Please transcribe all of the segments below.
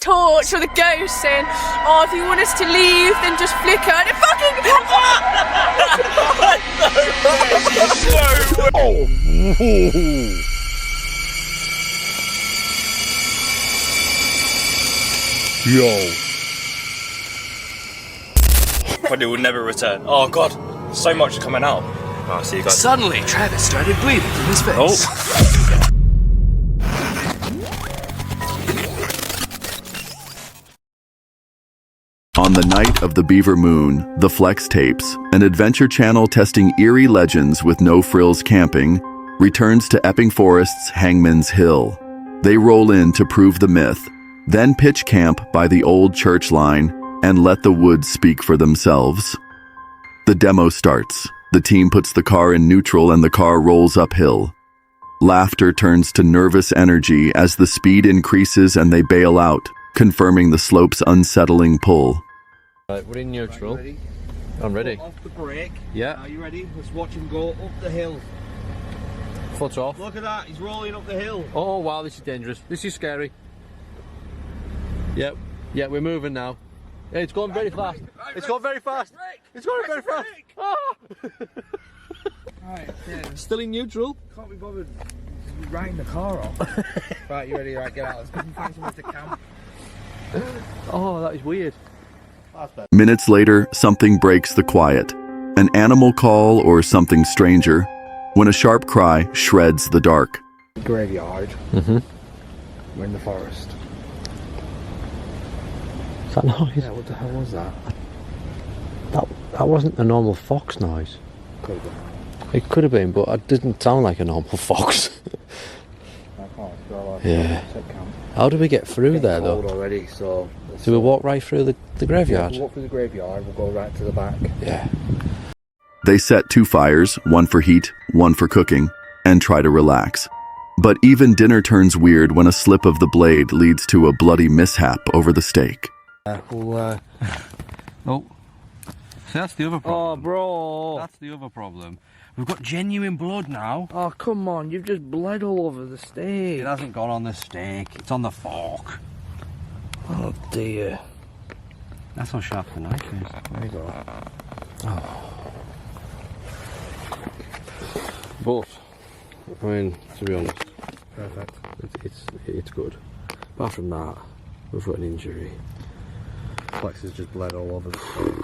torch or the ghost saying, oh, if you want us to leave, then just flicker. And it fucking... Yo. But it will never return. Oh god, so much coming out. Oh, see you guys. Suddenly, Travis started bleeding from his face. Oh. On the night of the Beaver Moon, the Flex Tapes, an adventure channel testing eerie legends with no-frills camping, returns to Epping Forest's Hangman's Hill. They roll in to prove the myth, then pitch camp by the old church line and let the woods speak for themselves. The demo starts. The team puts the car in neutral and the car rolls uphill. Laughter turns to nervous energy as the speed increases and they bail out, confirming the slope's unsettling pull. Right, we're in neutral. I'm ready. Off the brake. Yeah. Are you ready? Let's watch him go up the hill. Foot off. Look at that, he's rolling up the hill. Oh wow, this is dangerous. This is scary. Yep. Yeah, we're moving now. Yeah, it's going very fast. It's going very fast. It's going very fast. Ah! Right, yeah. Still in neutral. Can't be bothered riding the car off. Right, you ready? Right, get out. Let's go and find somewhere to camp. Oh, that is weird. Minutes later, something breaks the quiet. An animal call or something stranger, when a sharp cry shreds the dark. Graveyard. Mm-hmm. We're in the forest. Is that noise? Yeah, what the hell was that? That wasn't a normal fox noise. Could have been. It could have been, but it didn't sound like a normal fox. I can't go Yeah. How do we get through there though? Already, so Do we walk right through the graveyard? We'll walk through the graveyard, we'll go right to the back. Yeah. They set 2 fires, one for heat, one for cooking, and try to relax. But even dinner turns weird when a slip of the blade leads to a bloody mishap over the steak. Oh, see, that's the other problem. Oh, bro. That's the other problem. We've got genuine blood now. Oh, come on, you've just bled all over the steak. It hasn't gone on the steak, it's on the fork. Oh, dear. That's how sharp the knife is. There you go. But, I mean, to be honest, Perfect. it's good. Apart from that, we've got an injury. Flex has just bled all over the steak.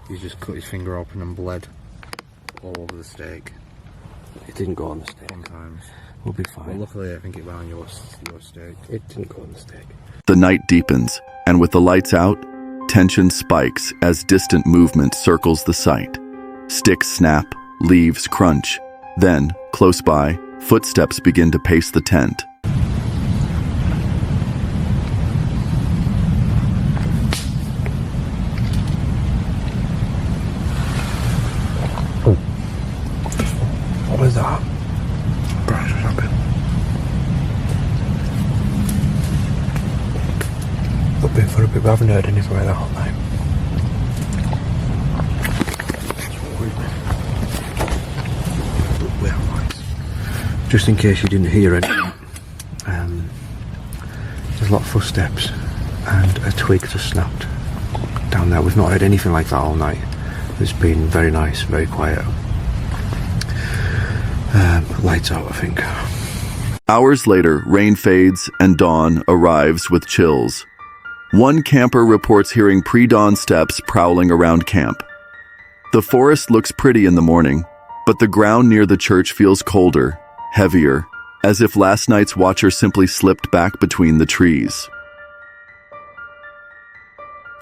He's just cut his finger open and bled all over the steak. It didn't go on the steak. Sometimes. We'll be Well, fine. luckily I think it went on your steak. It didn't go on the steak. The night deepens, and with the lights out, tension spikes as distant movement circles the site. Sticks snap, leaves crunch. Then, close by, footsteps begin to pace the tent. What was that? Browns was happening. I've been for a bit, but I haven't heard anything like that all night. But we are nice. Just in case you didn't hear it, there's a lot of footsteps and a twig just snapped down there. We've not heard anything like that all night. It's been very nice, very quiet. Lights out, I think. Hours later, rain fades and dawn arrives with chills. One camper reports hearing pre-dawn steps prowling around camp. The forest looks pretty in the morning, but the ground near the church feels colder, heavier, as if last night's watcher simply slipped back between the trees.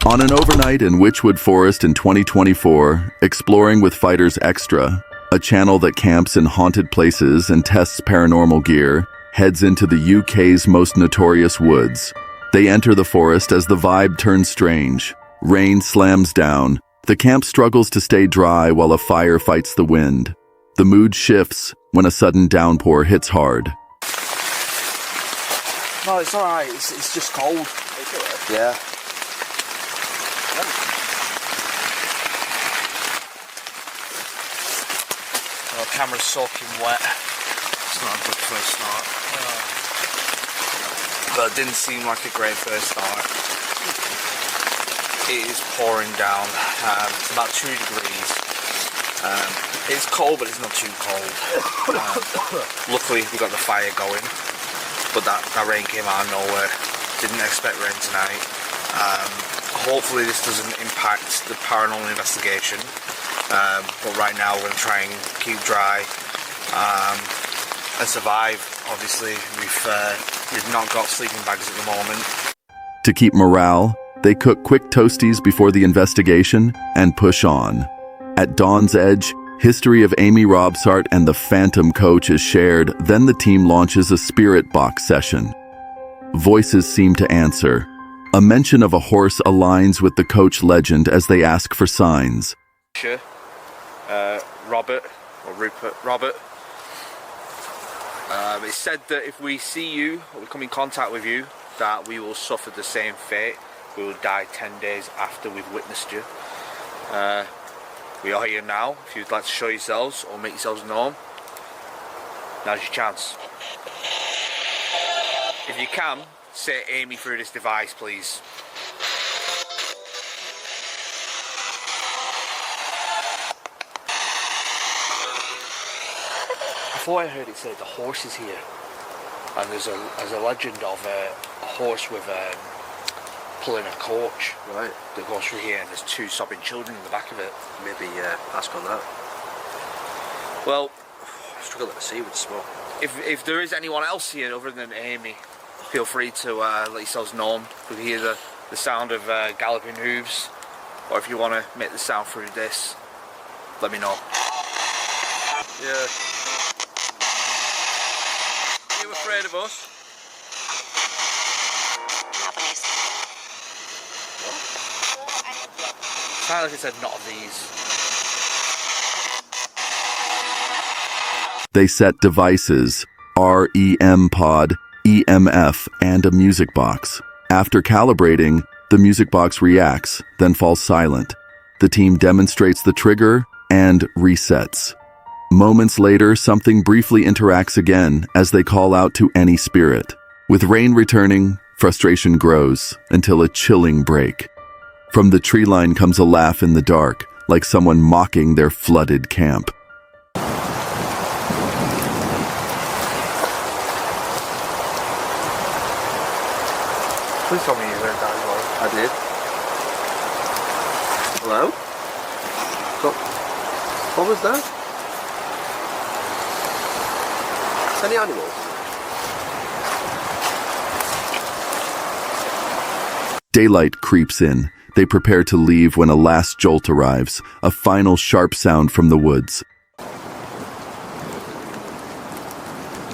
On an overnight in Witchwood Forest in 2024, exploring with Fighters Extra, a channel that camps in haunted places and tests paranormal gear, heads into the UK's most notorious woods. They enter the forest as the vibe turns strange. Rain slams down. The camp struggles to stay dry while a fire fights the wind. The mood shifts when a sudden downpour hits hard. No, it's alright. It's just cold. Yeah. Oh, camera's soaking wet. It's not a good first start. So it didn't seem like a great first start. It is pouring down. It's about 2 degrees. It's cold, but it's not too cold. Luckily, we got the fire going, but that rain came out of nowhere. Didn't expect rain tonight. Hopefully, this doesn't impact the paranormal investigation. But right now, we're going to try and keep dry and survive. Obviously, we've not got sleeping bags at the moment. To keep morale, they cook quick toasties before the investigation and push on. At Dawn's Edge, history of Amy Robsart and the Phantom Coach is shared, then the team launches a spirit box session. Voices seem to answer. A mention of a horse aligns with the coach legend as they ask for signs. Robert, or Rupert, Robert. It said that if we see you, or we come in contact with you, that we will suffer the same fate. We will die 10 days after we've witnessed you. We are here now. If you'd like to show yourselves or make yourselves known, now's your chance. If you can, say Amy through this device, please. Before I heard it say the horse is here, and there's a legend of a horse with pulling a coach, right, that goes through here, and there's 2 sobbing children in the back of it. Maybe ask on that. Well, I struggle to see with the smoke. if there is anyone else here other than Amy, feel free to let yourselves known. We can hear the sound of galloping hooves, or if you want to make the sound through this, let me know. Yeah. Are you afraid of us? Sounds like it said not of these. They set devices, REM pod, EMF, and a music box. After calibrating, the music box reacts, then falls silent. The team demonstrates the trigger and resets. Moments later, something briefly interacts again as they call out to any spirit. With rain returning, frustration grows until a chilling break. From the tree line comes a laugh in the dark, like someone mocking their flooded camp. Please tell me you heard that as well. I did. Hello? What was that? Any animals? Daylight creeps in. They prepare to leave when a last jolt arrives, a final sharp sound from the woods.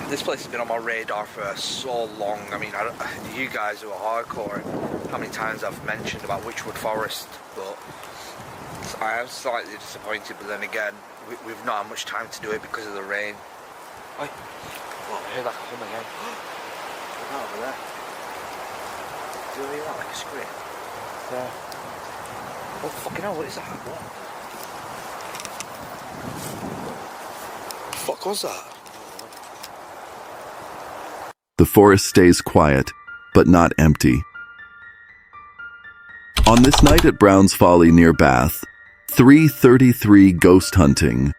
This place has been on my radar for so long. I mean, you guys who are hardcore, how many times I've mentioned about Witchwood Forest, but I am slightly disappointed. But then again, we've not had much time to do it because of the rain. Oh, I hear that hum again. Look out over there. Do you hear that like a scream? Yeah. Oh fucking hell, what is that? What? What the fuck was that? The forest stays quiet, but not empty. On this night at Browns Folly near Bath, 333 Ghost Hunting,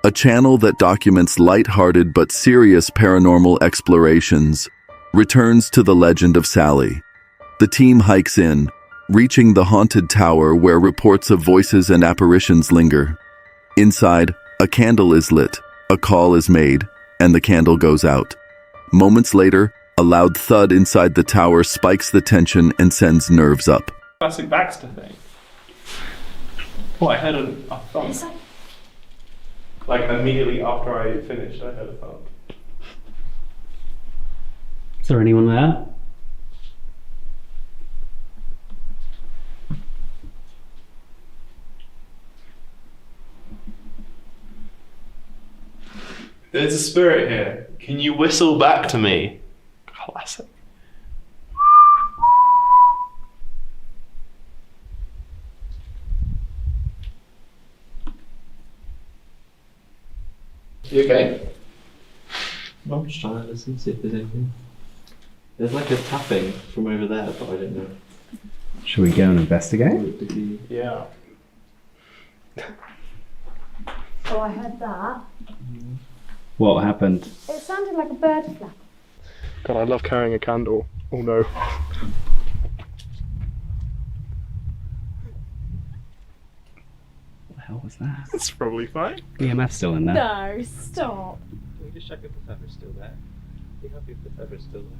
a channel that documents light-hearted but serious paranormal explorations, returns to the legend of Sally. The team hikes in, reaching the haunted tower where reports of voices and apparitions linger. Inside, a candle is lit, a call is made, and the candle goes out. Moments later, a loud thud inside the tower spikes the tension and sends nerves up. Classic Baxter thing. What, I heard a thump. Like immediately after I finished, I heard a thump. Is there anyone there? There's a spirit here. Can you whistle back to me? Classic. You okay? I'm just trying to listen, see if there's anything. There's like a tapping from over there, but I don't know. Should we go and investigate? Yeah. Oh, I heard that. What happened? It sounded like a bird flap. God, I love carrying a candle. Oh no. What the hell was that? It's probably fine. EMF still in there. No, stop. Can we just check if the feather's still there? Be happy if the feather's still there.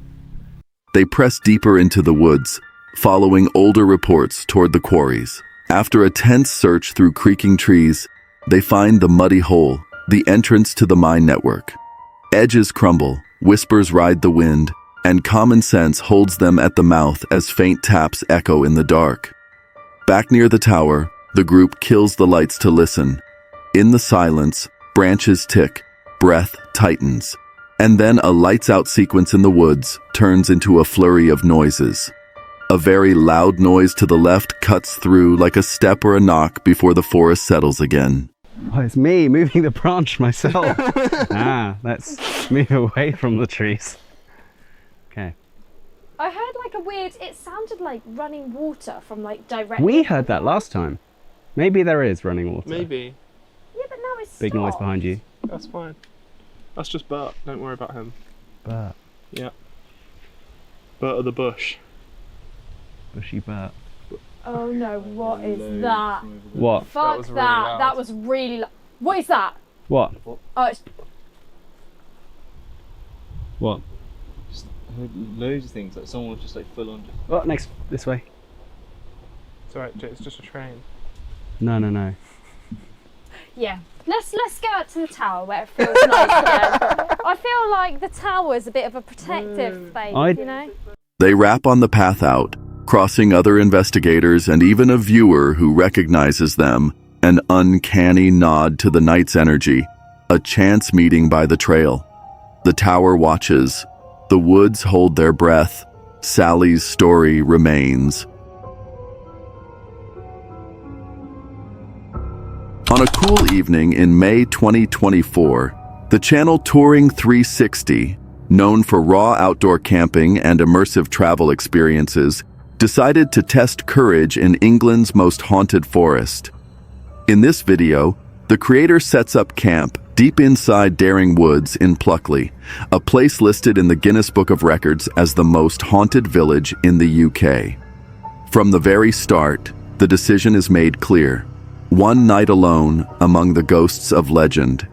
They press deeper into the woods, following older reports toward the quarries. After a tense search through creaking trees, they find the muddy hole, the entrance to the mine network. Edges crumble, whispers ride the wind, and common sense holds them at the mouth as faint taps echo in the dark. Back near the tower, the group kills the lights to listen. In the silence, branches tick, breath tightens, and then a lights-out sequence in the woods turns into a flurry of noises. A very loud noise to the left cuts through like a step or a knock before the forest settles again. Oh, it's me moving the branch myself. Let's move away from the trees. Okay. I heard like a weird, it sounded like running water from like directly. We heard that last time. Maybe there is running water. Maybe. Yeah, but now it's Big noise behind you. That's fine. That's just Bert. Don't worry about him. Bert. Yeah. Bert of the bush. Bushy Bert. Oh no, what is that? What? Fuck that. That was really What is that? What? Oh, it's... What? Just heard loads of things, like someone was just like full on just... Oh, next, this way. It's alright, it's just a train. No. Yeah. Let's go out to the tower where it feels nice again. I feel like the tower is a bit of a protective space, you know? They wrap on the path out, crossing other investigators and even a viewer who recognizes them, an uncanny nod to the night's energy, a chance meeting by the trail. The tower watches. The woods hold their breath. Sally's story remains. On a cool evening in May 2024, the channel Touring 360, known for raw outdoor camping and immersive travel experiences, decided to test courage in England's most haunted forest. In this video, the creator sets up camp deep inside Daring Woods in Pluckley, a place listed in the Guinness Book of Records as the most haunted village in the UK. From the very start, the decision is made clear. One night alone among the ghosts of legend.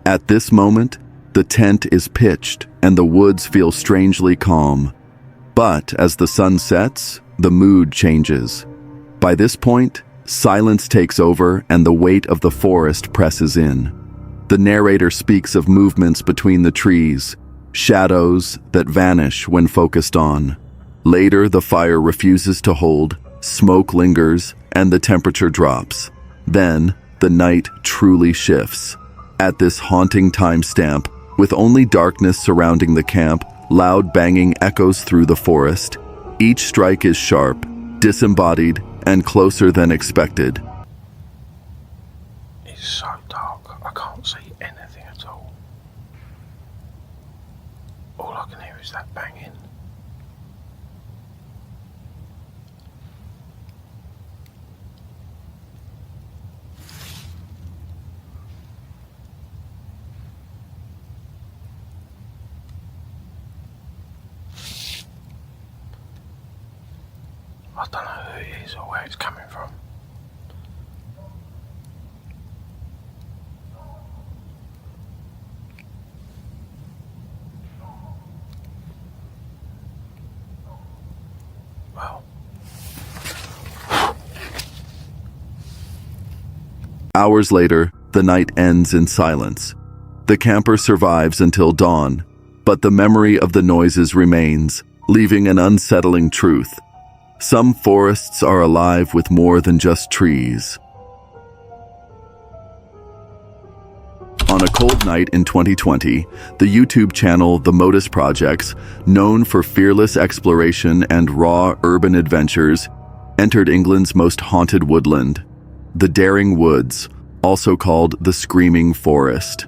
At this moment, the tent is pitched and the woods feel strangely calm. But as the sun sets, the mood changes. By this point, silence takes over and the weight of the forest presses in. The narrator speaks of movements between the trees, shadows that vanish when focused on. Later, the fire refuses to hold, smoke lingers, and the temperature drops. Then, the night truly shifts. At this haunting timestamp, with only darkness surrounding the camp, loud banging echoes through the forest. Each strike is sharp, disembodied, and closer than expected. It's so dark, I can't see anything at all. All I can hear is that banging. I don't know who it is or where it's coming from. Well. Hours later, the night ends in silence. The camper survives until dawn, but the memory of the noises remains, leaving an unsettling truth. Some forests are alive with more than just trees. On a cold night in 2020, the YouTube channel The Motus Projects, known for fearless exploration and raw urban adventures, entered England's most haunted woodland, the Daring Woods, also called the Screaming Forest.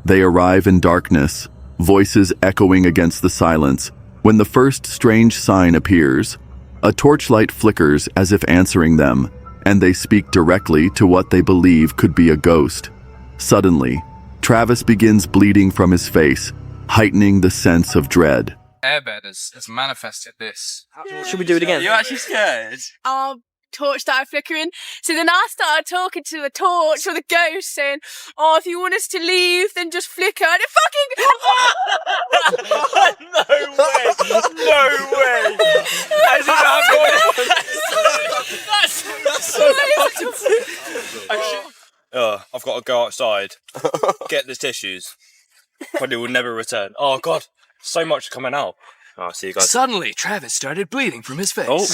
They arrive in darkness, voices echoing against the silence, When the first strange sign appears, a torchlight flickers as if answering them, and they speak directly to what they believe could be a ghost. Suddenly, Travis begins bleeding from his face, heightening the sense of dread. Airbed has manifested this. Should we do it again? You're actually scared? Our torch started flickering. So then I started talking to the torch or the ghost saying, oh, if you want us to leave, then just flicker. And it fucking... No way! No way! As if I've got to go outside, get the tissues. Probably will never return. Oh God, so much coming out. Oh, see you guys. Suddenly, Travis started bleeding from his face. Oh.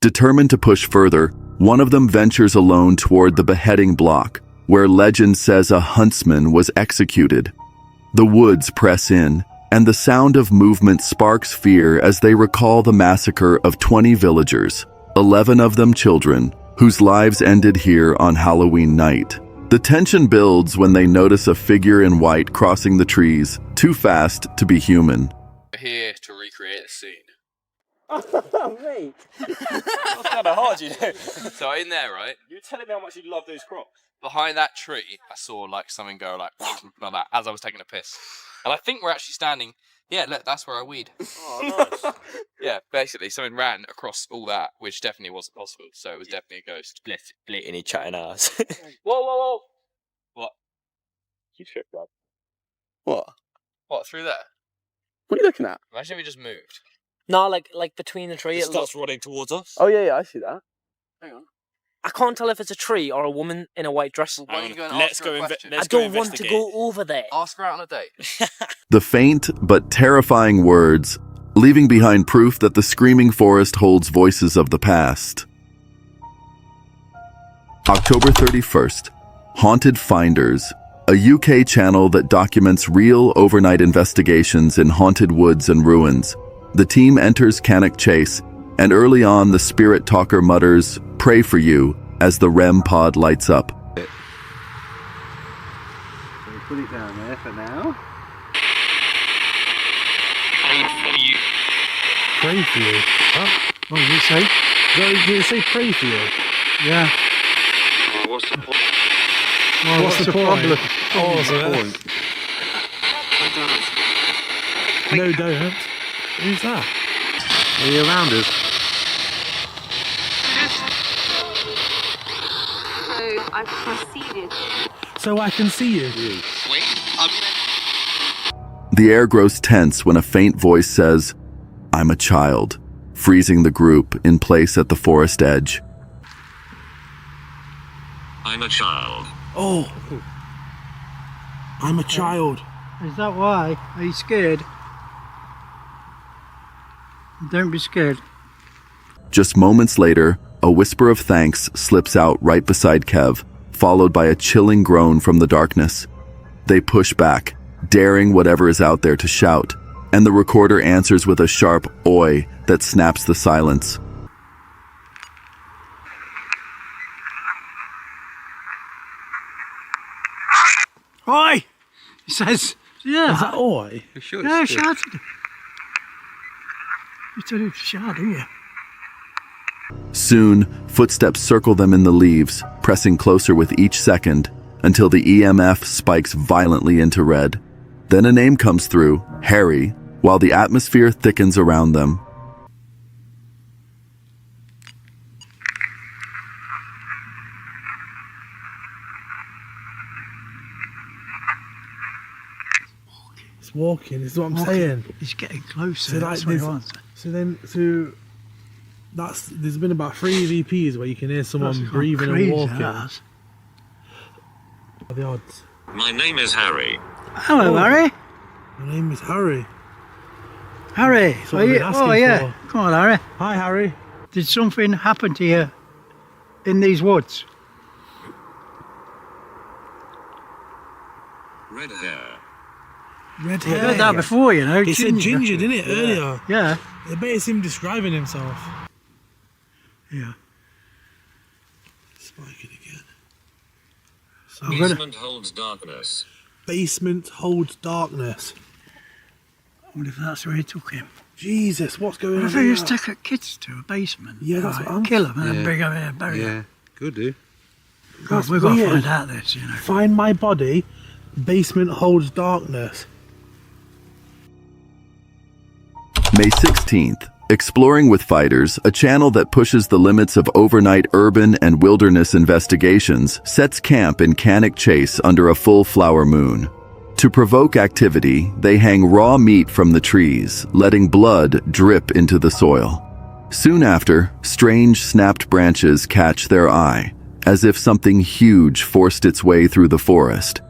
Determined to push further, one of them ventures alone toward the beheading block, where legend says a huntsman was executed. The woods press in, and the sound of movement sparks fear as they recall the massacre of 20 villagers, 11 of them children, whose lives ended here on Halloween night. The tension builds when they notice a figure in white crossing the trees, too fast to be human. We're here to recreate the scene. Oh, mate. That's kind of hard, you know. So in there, right? You're telling me how much you love those crocs. Behind that tree, I saw like something go like that as I was taking a piss. And I think we're actually standing. Yeah, look, that's where I weed. Oh, nice. Yeah, basically, something ran across all that, which definitely wasn't possible. So it was definitely a ghost. Blatantly chatting ass. Whoa, whoa, whoa! What? You tripped up. What? What, through there? What are you looking at? Imagine if we just moved. No, like between the tree. It It starts running towards us. Oh, yeah, I see that. Hang on. I can't tell if it's a tree or a woman in a white dress. Why don't you go and Let's ask go her a inve- question? let's I go don't want to investigate. go over there. Ask her out on a date. The faint but terrifying words, leaving behind proof that the screaming forest holds voices of the past. October 31st, Haunted Finders, a UK channel that documents real overnight investigations in haunted woods and ruins. The team enters Cannock Chase, and early on the spirit talker mutters, "Pray for you," as the REM pod lights up. So we put it down there for now. Pray for you. Huh? What did you say? Did you say pray for you? Yeah. Oh, what's the point? Well, what's the problem? Oh, so no, don't. Who's that? Are you around us? So I can see you. The air grows tense when a faint voice says, "I'm a child," freezing the group in place at the forest edge. I'm a child. Oh. I'm a child. Is that why? Are you scared? Don't be scared. Just moments later, a whisper of thanks slips out right beside Kev, followed by a chilling groan from the darkness. They push back, daring whatever is out there to shout, and the recorder answers with a sharp "oi" that snaps the silence. Oi! He says, yeah. Is that oi? Sure, yeah, shouted. You told him to shout, didn't you? Soon, footsteps circle them in the leaves, pressing closer with each second, until the EMF spikes violently into red. Then a name comes through, Harry, while the atmosphere thickens around them. It's walking, is what I'm saying. He's getting closer. So, That's what he wants. There's been about 3 EVPs where you can hear someone That's breathing crazy, and walking. that. What are the odds? My name is Harry. Hello, Harry. My name is Harry. Harry. That's what I've been asking yeah. for. Come on, Harry. Hi, Harry. Did something happen to you in these woods? Red hair. Red I hair. heard that before, you know. He said ginger, didn't it, earlier? Yeah. I bet it's him describing himself. Yeah. Spiking again. Basement holds darkness. Basement holds darkness. wonder if that's where he took him. Jesus, what's going I on think here? he's taken kids to a basement. Yeah, that's what I'm... Kill them and then bring them here and bury them. Good, dude. God, we've got to find out this, you know. Find my body, basement holds darkness. May 16th, Exploring with Fighters, a channel that pushes the limits of overnight urban and wilderness investigations, sets camp in Cannock Chase under a full flower moon. To provoke activity, they hang raw meat from the trees, letting blood drip into the soil. Soon after, strange snapped branches catch their eye, as if something huge forced its way through the forest.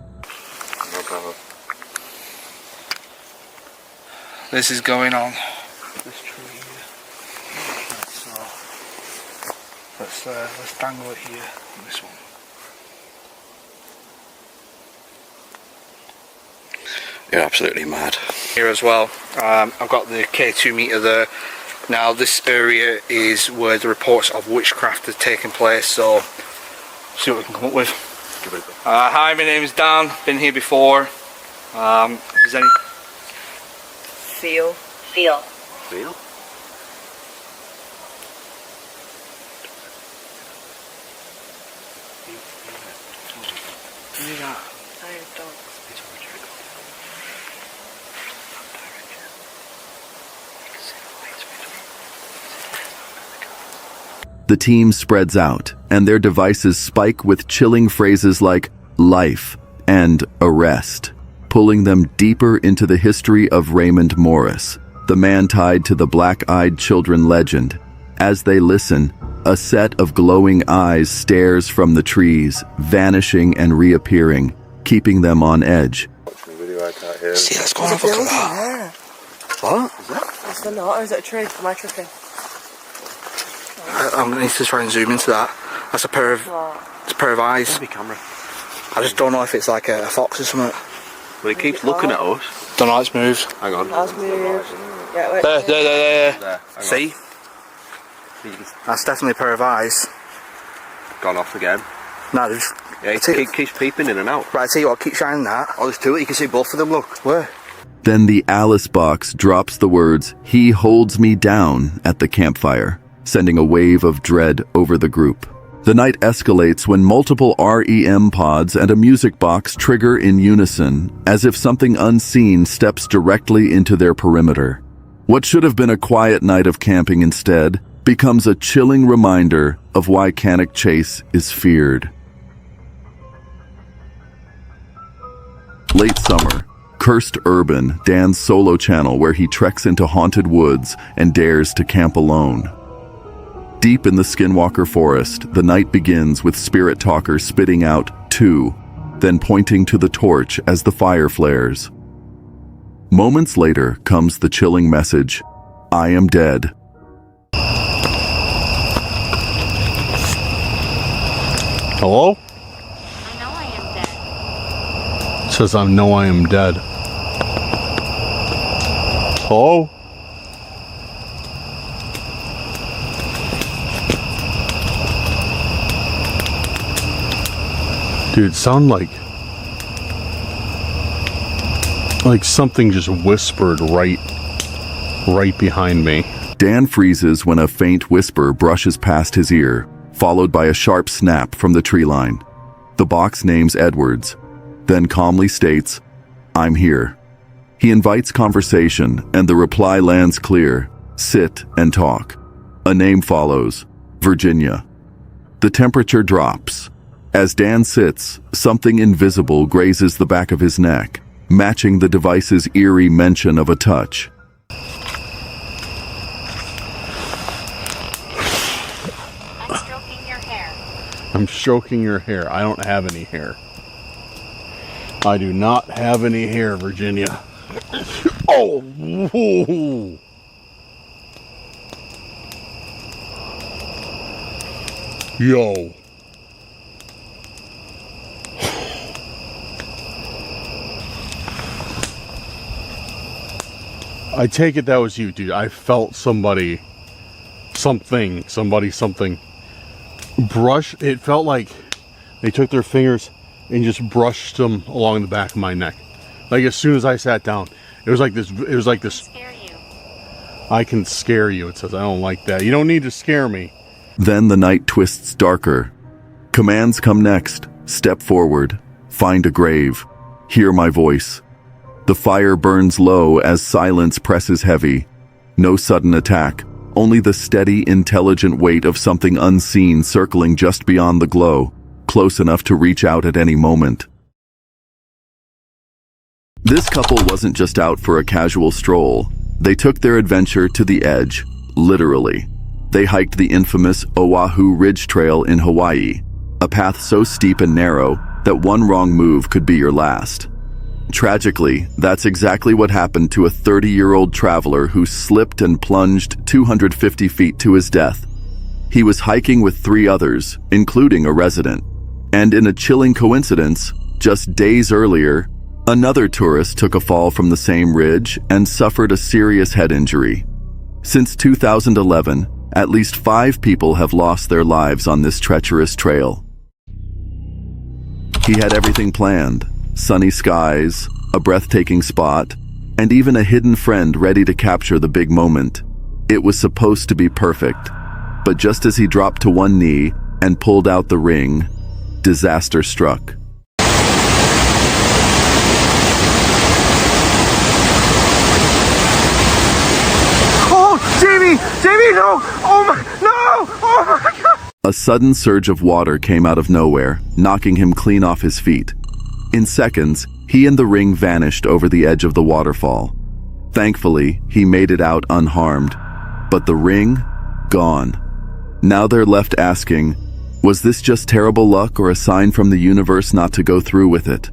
This is going on. This tree here. Let's dangle it here on this one. You're absolutely mad. Here as well, I've got the K2 meter there. Now this area is where the reports of witchcraft have taken place, so see what we can come up with. Hi, my name is Dan, been here before. Is any... Feel. The team spreads out, and their devices spike with chilling phrases like life and arrest, pulling them deeper into the history of Raymond Morris, the man tied to the black-eyed children legend. As they listen, a set of glowing eyes stares from the trees, vanishing and reappearing, keeping them on edge. See, let's go and have a look at that. What? Is that not, or is it a tree? Am I tripping? I'm going to need to try and zoom into that. That's a pair of eyes. Heavy camera. I just don't know if it's like a fox or something. Well, it keeps looking at us. Don't know, it's moved. Hang on. That's moved. Yeah, wait. There. See? That's definitely a pair of eyes. Gone off again. No, there's... Yeah, it keeps peeping in and out. Right, I tell you what, keep shining that. Oh, there's two. You can see both of them, look. Where? Then the Alice box drops the words, "He holds me down," at the campfire, sending a wave of dread over the group. The night escalates when multiple REM pods and a music box trigger in unison, as if something unseen steps directly into their perimeter. What should have been a quiet night of camping instead becomes a chilling reminder of why Cannock Chase is feared. Late summer, Cursed Urban, Dan's solo channel where he treks into haunted woods and dares to camp alone. Deep in the Skinwalker Forest, the night begins with Spirit Talker spitting out 2, then pointing to the torch as the fire flares. Moments later comes the chilling message, "I am dead." Hello? I know I am dead. It says I know I am dead. Hello? Dude, it sounded like something just whispered right behind me. Dan freezes when a faint whisper brushes past his ear, followed by a sharp snap from the tree line. The box names Edwards, then calmly states, "I'm here." He invites conversation, and the reply lands clear, "Sit and talk." A name follows, Virginia. The temperature drops. As Dan sits, something invisible grazes the back of his neck, matching the device's eerie mention of a touch. I'm stroking your hair. I'm stroking your hair. I don't have any hair. I do not have any hair, Virginia. Oh! Whoa. Yo. I take it that was you, dude. I felt something brush. It felt like they took their fingers and just brushed them along the back of my neck. Like as soon as I sat down, It was like this. It was like this. I can scare you. It says, I don't like that. You don't need to scare me. Then the night twists darker. Commands come next. Step forward. Find a grave. Hear my voice. The fire burns low as silence presses heavy. No sudden attack. Only the steady, intelligent weight of something unseen circling just beyond the glow, close enough to reach out at any moment. This couple wasn't just out for a casual stroll. They took their adventure to the edge, literally. They hiked the infamous Oahu Ridge Trail in Hawaii, a path so steep and narrow that one wrong move could be your last. Tragically, that's exactly what happened to a 30-year-old traveler who slipped and plunged 250 feet to his death. He was hiking with 3 others, including a resident. And in a chilling coincidence, just days earlier, another tourist took a fall from the same ridge and suffered a serious head injury. Since 2011, at least 5 people have lost their lives on this treacherous trail. He had everything planned: sunny skies, a breathtaking spot, and even a hidden friend ready to capture the big moment. It was supposed to be perfect, but just as he dropped to one knee and pulled out the ring, disaster struck. Jamie, no! Oh my, no! Oh my God! A sudden surge of water came out of nowhere, knocking him clean off his feet. In seconds, he and the ring vanished over the edge of the waterfall. Thankfully, he made it out unharmed. But the ring? Gone. Now they're left asking, was this just terrible luck or a sign from the universe not to go through with it?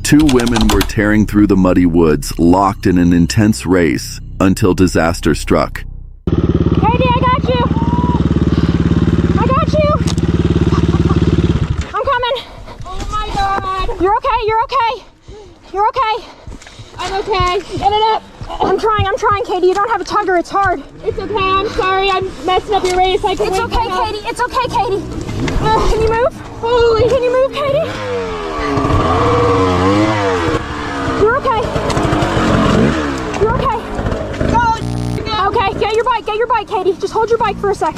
2 women were tearing through the muddy woods, locked in an intense race, until disaster struck. Katie, I got you! I got you! I'm coming! Oh my God! You're okay, you're okay! You're okay! I'm okay. Get it up! I'm trying, Katie. You don't have a tugger, it's hard. It's okay, I'm sorry. I'm messing up your race. It's okay, Katie. It's okay, Katie. Can you move? Holy! Can you move, Katie? You're okay. You're okay. Okay, get your bike, Katie. Just hold your bike for a sec.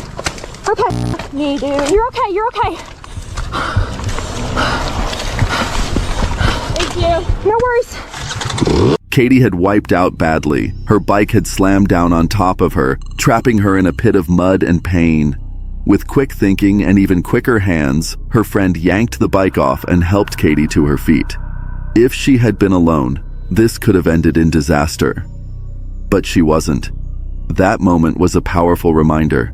Okay. Yeah, dude. You're okay. Thank you. No worries. Katie had wiped out badly. Her bike had slammed down on top of her, trapping her in a pit of mud and pain. With quick thinking and even quicker hands, her friend yanked the bike off and helped Katie to her feet. If she had been alone, this could have ended in disaster. But she wasn't. That moment was a powerful reminder.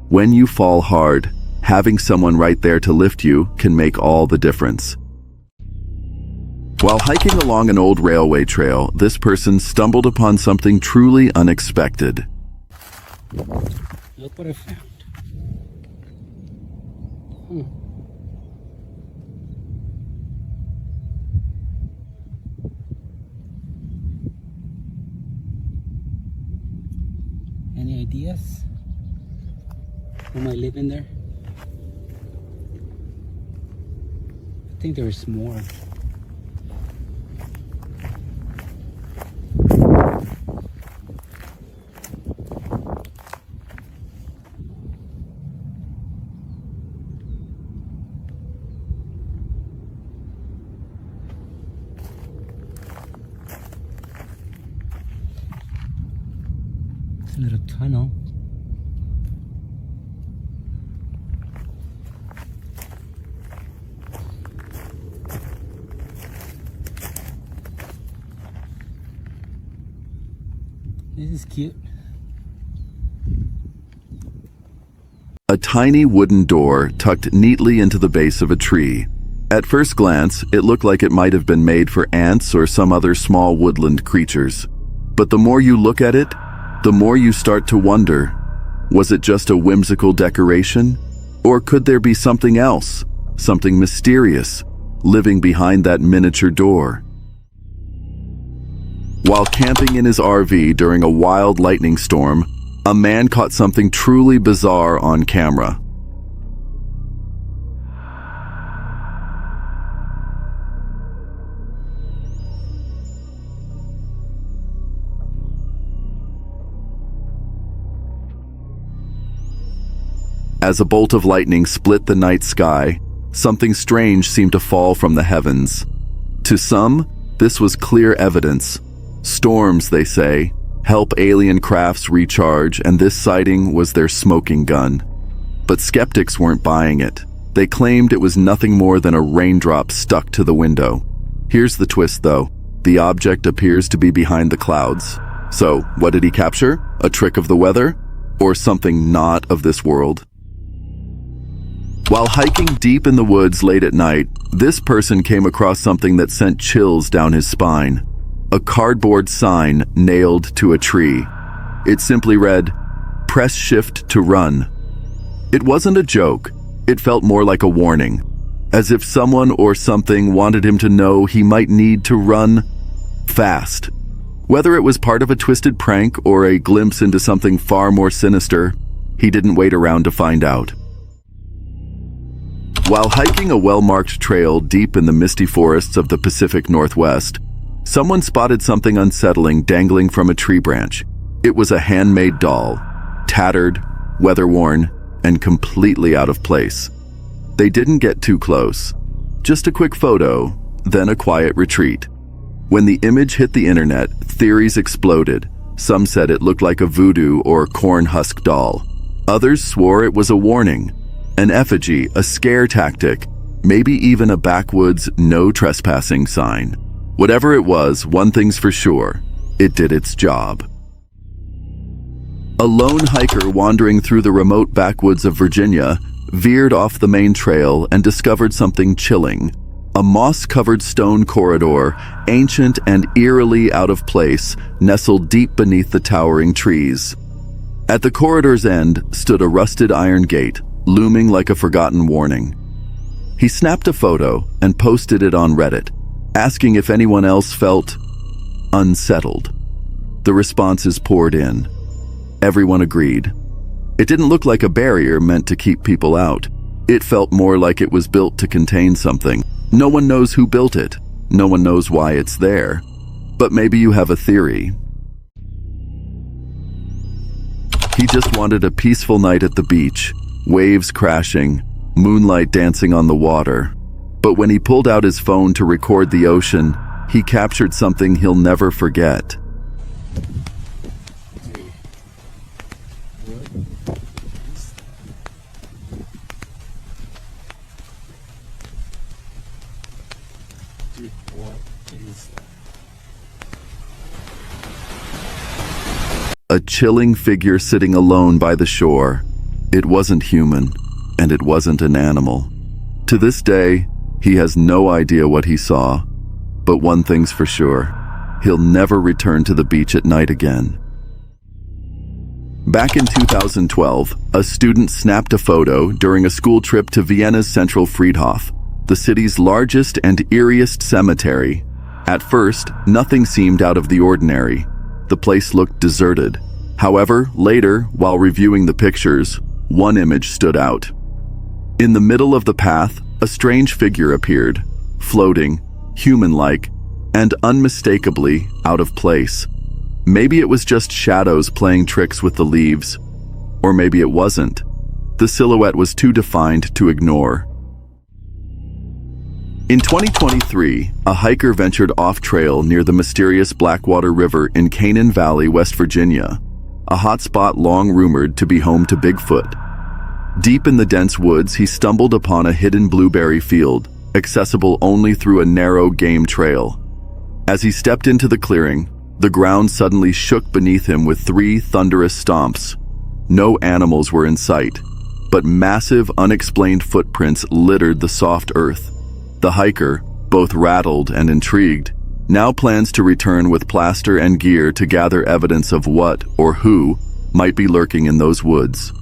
When you fall hard, having someone right there to lift you can make all the difference. While hiking along an old railway trail, this person stumbled upon something truly unexpected. Look what I found. Any ideas? Who might live in there? I think there's more. It's a little tunnel. This is cute. A tiny wooden door tucked neatly into the base of a tree. At first glance, it looked like it might have been made for ants or some other small woodland creatures. But the more you look at it, the more you start to wonder, was it just a whimsical decoration? Or could there be something else, something mysterious, living behind that miniature door? While camping in his RV during a wild lightning storm, a man caught something truly bizarre on camera. As a bolt of lightning split the night sky, something strange seemed to fall from the heavens. To some, this was clear evidence. Storms, they say, help alien crafts recharge, and this sighting was their smoking gun. But skeptics weren't buying it. They claimed it was nothing more than a raindrop stuck to the window. Here's the twist, though. The object appears to be behind the clouds. So, what did he capture? A trick of the weather? Or something not of this world? While hiking deep in the woods late at night, this person came across something that sent chills down his spine. A cardboard sign nailed to a tree. It simply read, "Press shift to run." It wasn't a joke. It felt more like a warning, as if someone or something wanted him to know he might need to run fast. Whether it was part of a twisted prank or a glimpse into something far more sinister, he didn't wait around to find out. While hiking a well-marked trail deep in the misty forests of the Pacific Northwest, someone spotted something unsettling dangling from a tree branch. It was a handmade doll, tattered, weather-worn, and completely out of place. They didn't get too close. Just a quick photo, then a quiet retreat. When the image hit the internet, theories exploded. Some said it looked like a voodoo or corn husk doll. Others swore it was a warning, an effigy, a scare tactic, maybe even a backwoods no trespassing sign. Whatever it was, one thing's for sure, it did its job. A lone hiker wandering through the remote backwoods of Virginia veered off the main trail and discovered something chilling. A moss-covered stone corridor, ancient and eerily out of place, nestled deep beneath the towering trees. At the corridor's end stood a rusted iron gate, looming like a forgotten warning. He snapped a photo and posted it on Reddit, asking if anyone else felt unsettled. The responses poured in. Everyone agreed. It didn't look like a barrier meant to keep people out. It felt more like it was built to contain something. No one knows who built it. No one knows why it's there. But maybe you have a theory. He just wanted a peaceful night at the beach, waves crashing, moonlight dancing on the water. But when he pulled out his phone to record the ocean, he captured something he'll never forget. A chilling figure sitting alone by the shore. It wasn't human, and it wasn't an animal. To this day, he has no idea what he saw, but one thing's for sure, he'll never return to the beach at night again. Back in 2012, a student snapped a photo during a school trip to Vienna's Central Friedhof, the city's largest and eeriest cemetery. At first, nothing seemed out of the ordinary. The place looked deserted. However, later, while reviewing the pictures, one image stood out. In the middle of the path, a strange figure appeared, floating, human-like, and unmistakably out of place. Maybe it was just shadows playing tricks with the leaves, or maybe it wasn't. The silhouette was too defined to ignore. In 2023, a hiker ventured off-trail near the mysterious Blackwater River in Canaan Valley, West Virginia, a hotspot long rumored to be home to Bigfoot. Deep in the dense woods, he stumbled upon a hidden blueberry field, accessible only through a narrow game trail. As he stepped into the clearing, the ground suddenly shook beneath him with 3 thunderous stomps. No animals were in sight, but massive, unexplained footprints littered the soft earth. The hiker, both rattled and intrigued, now plans to return with plaster and gear to gather evidence of what or who might be lurking in those woods.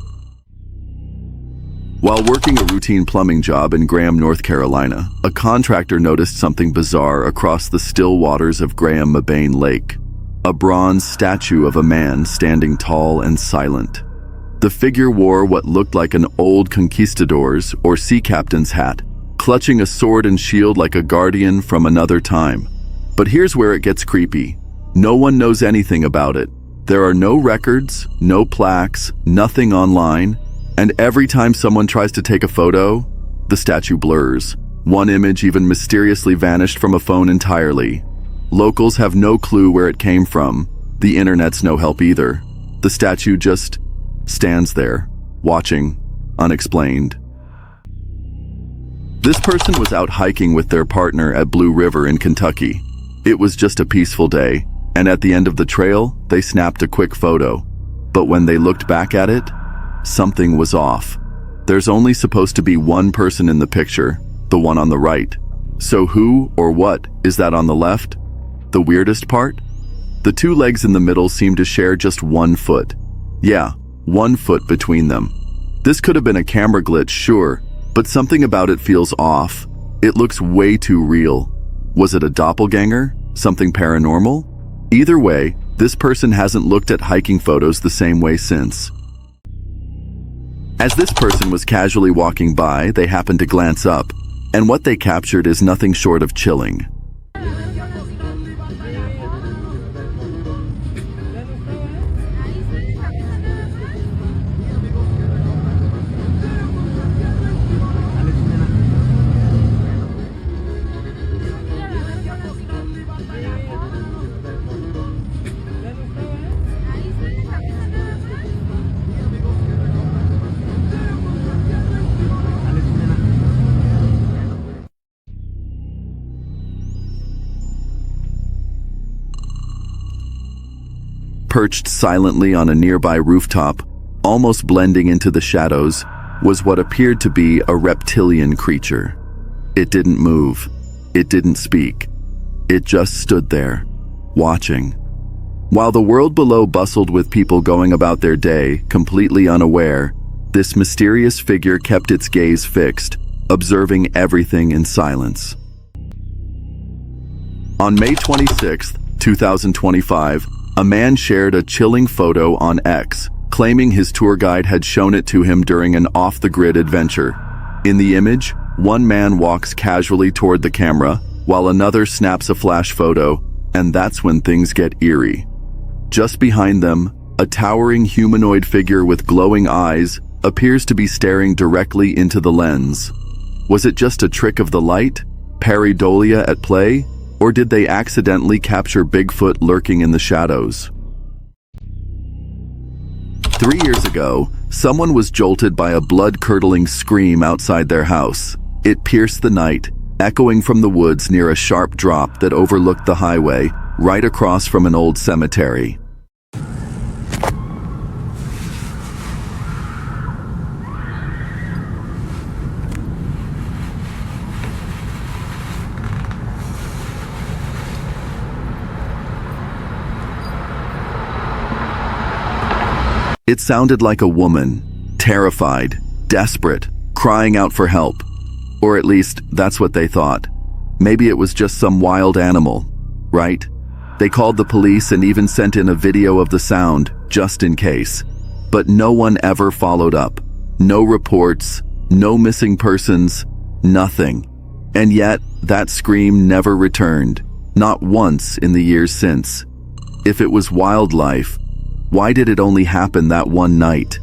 While working a routine plumbing job in Graham, North Carolina, a contractor noticed something bizarre across the still waters of Graham Mabane Lake. A bronze statue of a man standing tall and silent. The figure wore what looked like an old conquistador's or sea captain's hat, clutching a sword and shield like a guardian from another time. But here's where it gets creepy. No one knows anything about it. There are no records, no plaques, nothing online, And every time someone tries to take a photo, the statue blurs. One image even mysteriously vanished from a phone entirely. Locals have no clue where it came from. The internet's no help either. The statue just stands there, watching, unexplained. This person was out hiking with their partner at Blue River in Kentucky. It was just a peaceful day, and at the end of the trail, they snapped a quick photo. But when they looked back at it, something was off. There's only supposed to be one person in the picture, the one on the right. So who or what is that on the left? The weirdest part? The two legs in the middle seem to share just 1 foot. Yeah, 1 foot between them. This could have been a camera glitch, sure, but something about it feels off. It looks way too real. Was it a doppelganger? Something paranormal? Either way, this person hasn't looked at hiking photos the same way since. As this person was casually walking by, they happened to glance up, and what they captured is nothing short of chilling. Perched silently on a nearby rooftop, almost blending into the shadows, was what appeared to be a reptilian creature. It didn't move. It didn't speak. It just stood there, watching. While the world below bustled with people going about their day, completely unaware, this mysterious figure kept its gaze fixed, observing everything in silence. On May 26, 2025, a man shared a chilling photo on X, claiming his tour guide had shown it to him during an off-the-grid adventure. In the image, one man walks casually toward the camera, while another snaps a flash photo, and that's when things get eerie. Just behind them, a towering humanoid figure with glowing eyes appears to be staring directly into the lens. Was it just a trick of the light? Pareidolia at play? Or did they accidentally capture Bigfoot lurking in the shadows? 3 years ago, someone was jolted by a blood-curdling scream outside their house. It pierced the night, echoing from the woods near a sharp drop that overlooked the highway, right across from an old cemetery. It sounded like a woman, terrified, desperate, crying out for help. Or at least, that's what they thought. Maybe it was just some wild animal, right? They called the police and even sent in a video of the sound, just in case. But no one ever followed up. No reports, no missing persons, nothing. And yet, that scream never returned, not once in the years since. If it was wildlife, why did it only happen that one night?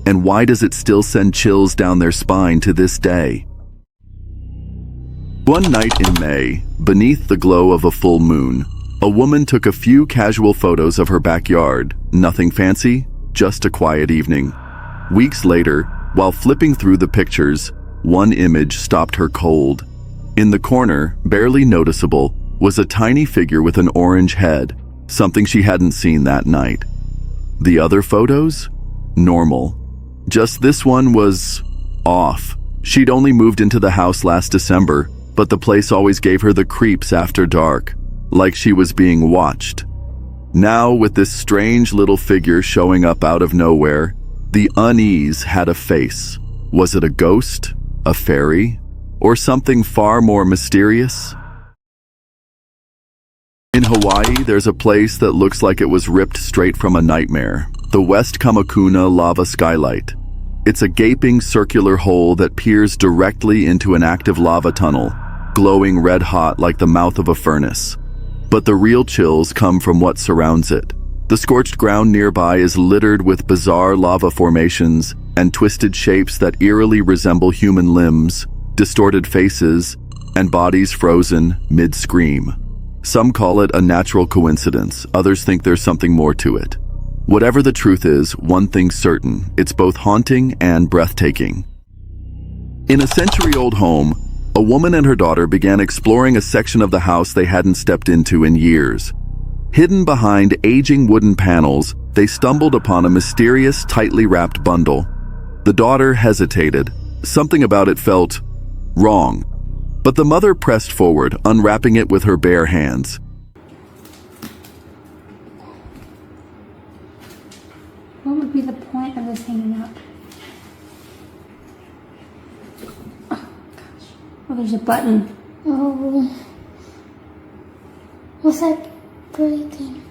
And why does it still send chills down their spine to this day? One night in May, beneath the glow of a full moon, a woman took a few casual photos of her backyard. Nothing fancy, just a quiet evening. Weeks later, while flipping through the pictures, one image stopped her cold. In the corner, barely noticeable, was a tiny figure with an orange head, something she hadn't seen that night. The other photos? Normal. Just this one was off. She'd only moved into the house last December, but the place always gave her the creeps after dark, like she was being watched. Now, with this strange little figure showing up out of nowhere, the unease had a face. Was it a ghost, a fairy, or something far more mysterious? In Hawaii, there's a place that looks like it was ripped straight from a nightmare, the West Kamakuna Lava Skylight. It's a gaping circular hole that peers directly into an active lava tunnel, glowing red hot like the mouth of a furnace. But the real chills come from what surrounds it. The scorched ground nearby is littered with bizarre lava formations, and twisted shapes that eerily resemble human limbs, distorted faces, and bodies frozen mid-scream. Some call it a natural coincidence, others think there's something more to it. Whatever the truth is, one thing's certain, it's both haunting and breathtaking. In a century-old home, a woman and her daughter began exploring a section of the house they hadn't stepped into in years. Hidden behind aging wooden panels, they stumbled upon a mysterious, tightly wrapped bundle. The daughter hesitated. Something about it felt wrong. But the mother pressed forward, unwrapping it with her bare hands. What would be the point of this hanging up? Oh, gosh. Oh, there's a button. Oh. What's that breathing?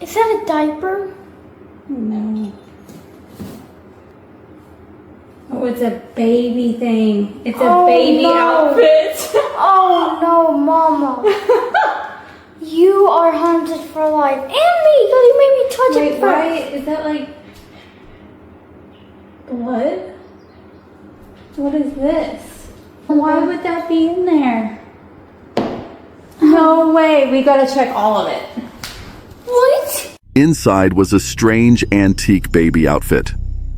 Is that a diaper? No. Oh, it's a baby thing. It's a baby outfit. Oh no, Mama. You are haunted for life. And me, because you made me touch it first. Why? Is that like blood? What is this? Why would that be in there? No way. We gotta check all of it. What? Inside was a strange antique baby outfit.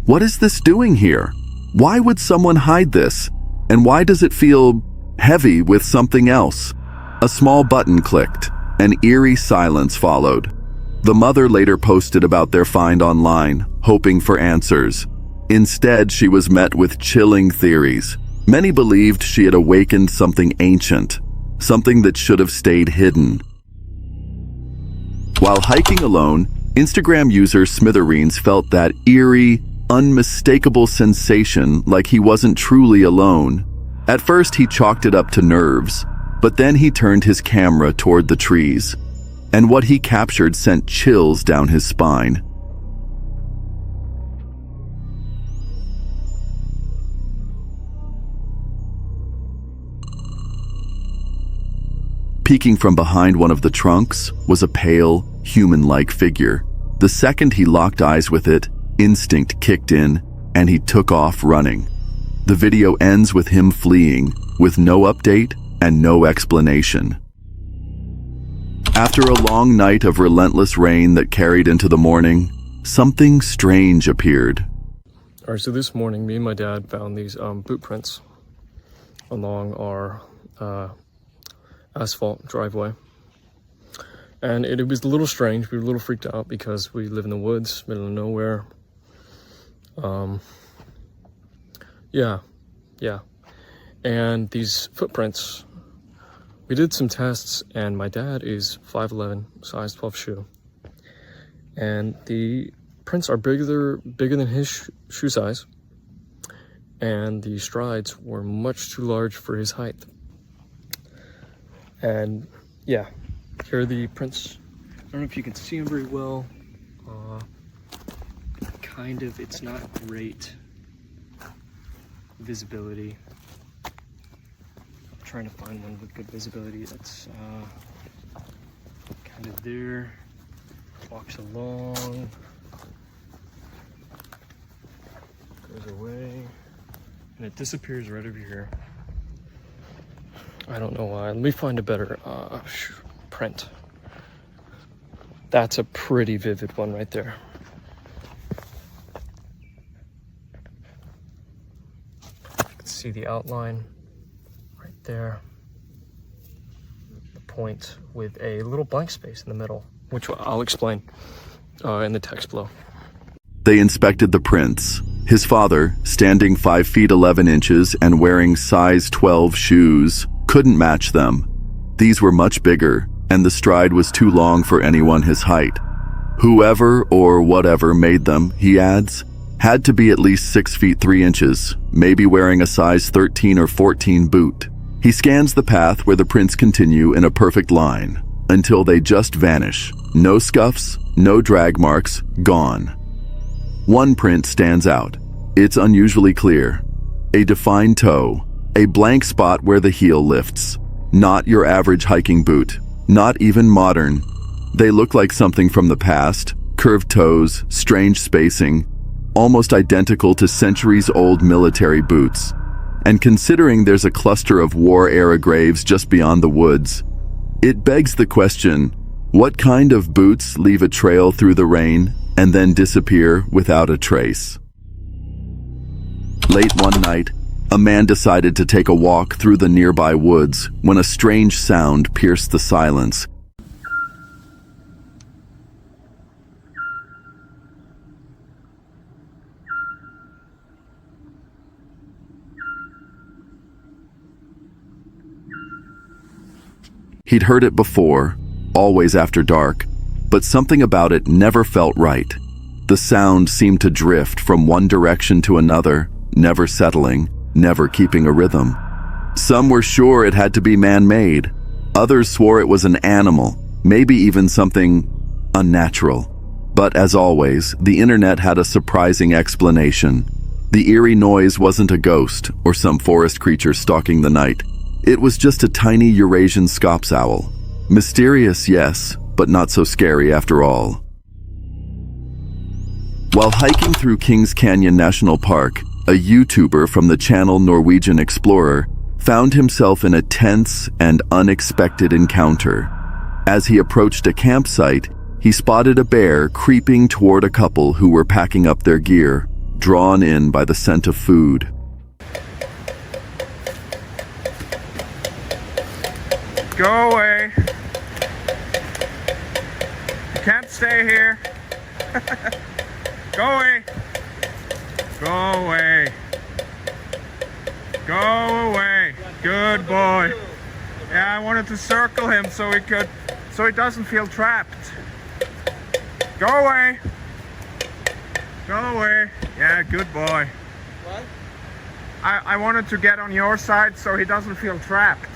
What is this doing here? Why would someone hide this? And why does it feel heavy with something else? A small button clicked. An eerie silence followed. The mother later posted about their find online, hoping for answers. Instead, she was met with chilling theories. Many believed she had awakened something ancient, something that should have stayed hidden. While hiking alone, Instagram user Smithereens felt that eerie, unmistakable sensation like he wasn't truly alone. At first, he chalked it up to nerves, but then he turned his camera toward the trees, and what he captured sent chills down his spine. Peeking from behind one of the trunks was a pale, human-like figure. The second he locked eyes with it, instinct kicked in, and he took off running. The video ends with him fleeing, with no update and no explanation. After a long night of relentless rain that carried into the morning, something strange appeared. All right, so this morning, me and my dad found these boot prints along our asphalt driveway. And it was a little strange. We were a little freaked out because we live in the woods, middle of nowhere. Yeah. And these footprints, we did some tests, and my dad is 5'11", size 12 shoe. And the prints are bigger than his shoe size. And the strides were much too large for his height. And yeah, here are the prints. I don't know if you can see them very well. It's not great visibility. I'm trying to find one with good visibility. That's kind of there. Walks along. Goes away. And it disappears right over here. I don't know why. Let me find a better print. That's a pretty vivid one right there. You can see the outline right there. The point with a little blank space in the middle, which I'll explain in the text below. They inspected the prints. His father, standing 5 feet 11 inches and wearing size 12 shoes, couldn't match them. These were much bigger, and the stride was too long for anyone his height. Whoever or whatever made them, he adds, had to be at least 6 feet 3 inches, maybe wearing a size 13 or 14 boot. He scans the path where the prints continue in a perfect line, until they just vanish. No scuffs, no drag marks, gone. One print stands out. It's unusually clear. A defined toe, a blank spot where the heel lifts. Not your average hiking boot, not even modern. They look like something from the past, curved toes, strange spacing, almost identical to centuries-old military boots. And considering there's a cluster of war-era graves just beyond the woods, it begs the question, what kind of boots leave a trail through the rain and then disappear without a trace? Late one night, a man decided to take a walk through the nearby woods when a strange sound pierced the silence. He'd heard it before, always after dark, but something about it never felt right. The sound seemed to drift from one direction to another, never settling, never keeping a rhythm. Some were sure it had to be man-made. Others swore it was an animal, maybe even something unnatural. But as always, the internet had a surprising explanation. The eerie noise wasn't a ghost or some forest creature stalking the night. It was just a tiny Eurasian scops owl. Mysterious, yes, but not so scary after all. While hiking through Kings Canyon National Park, a YouTuber from the channel Norwegian Explorer found himself in a tense and unexpected encounter. As he approached a campsite, he spotted a bear creeping toward a couple who were packing up their gear, drawn in by the scent of food. Go away. You can't stay here. Go away. Go away. Go away. Good boy. Yeah, I wanted to circle him so he doesn't feel trapped. Go away. Go away. Yeah, good boy. What? I wanted to get on your side so he doesn't feel trapped.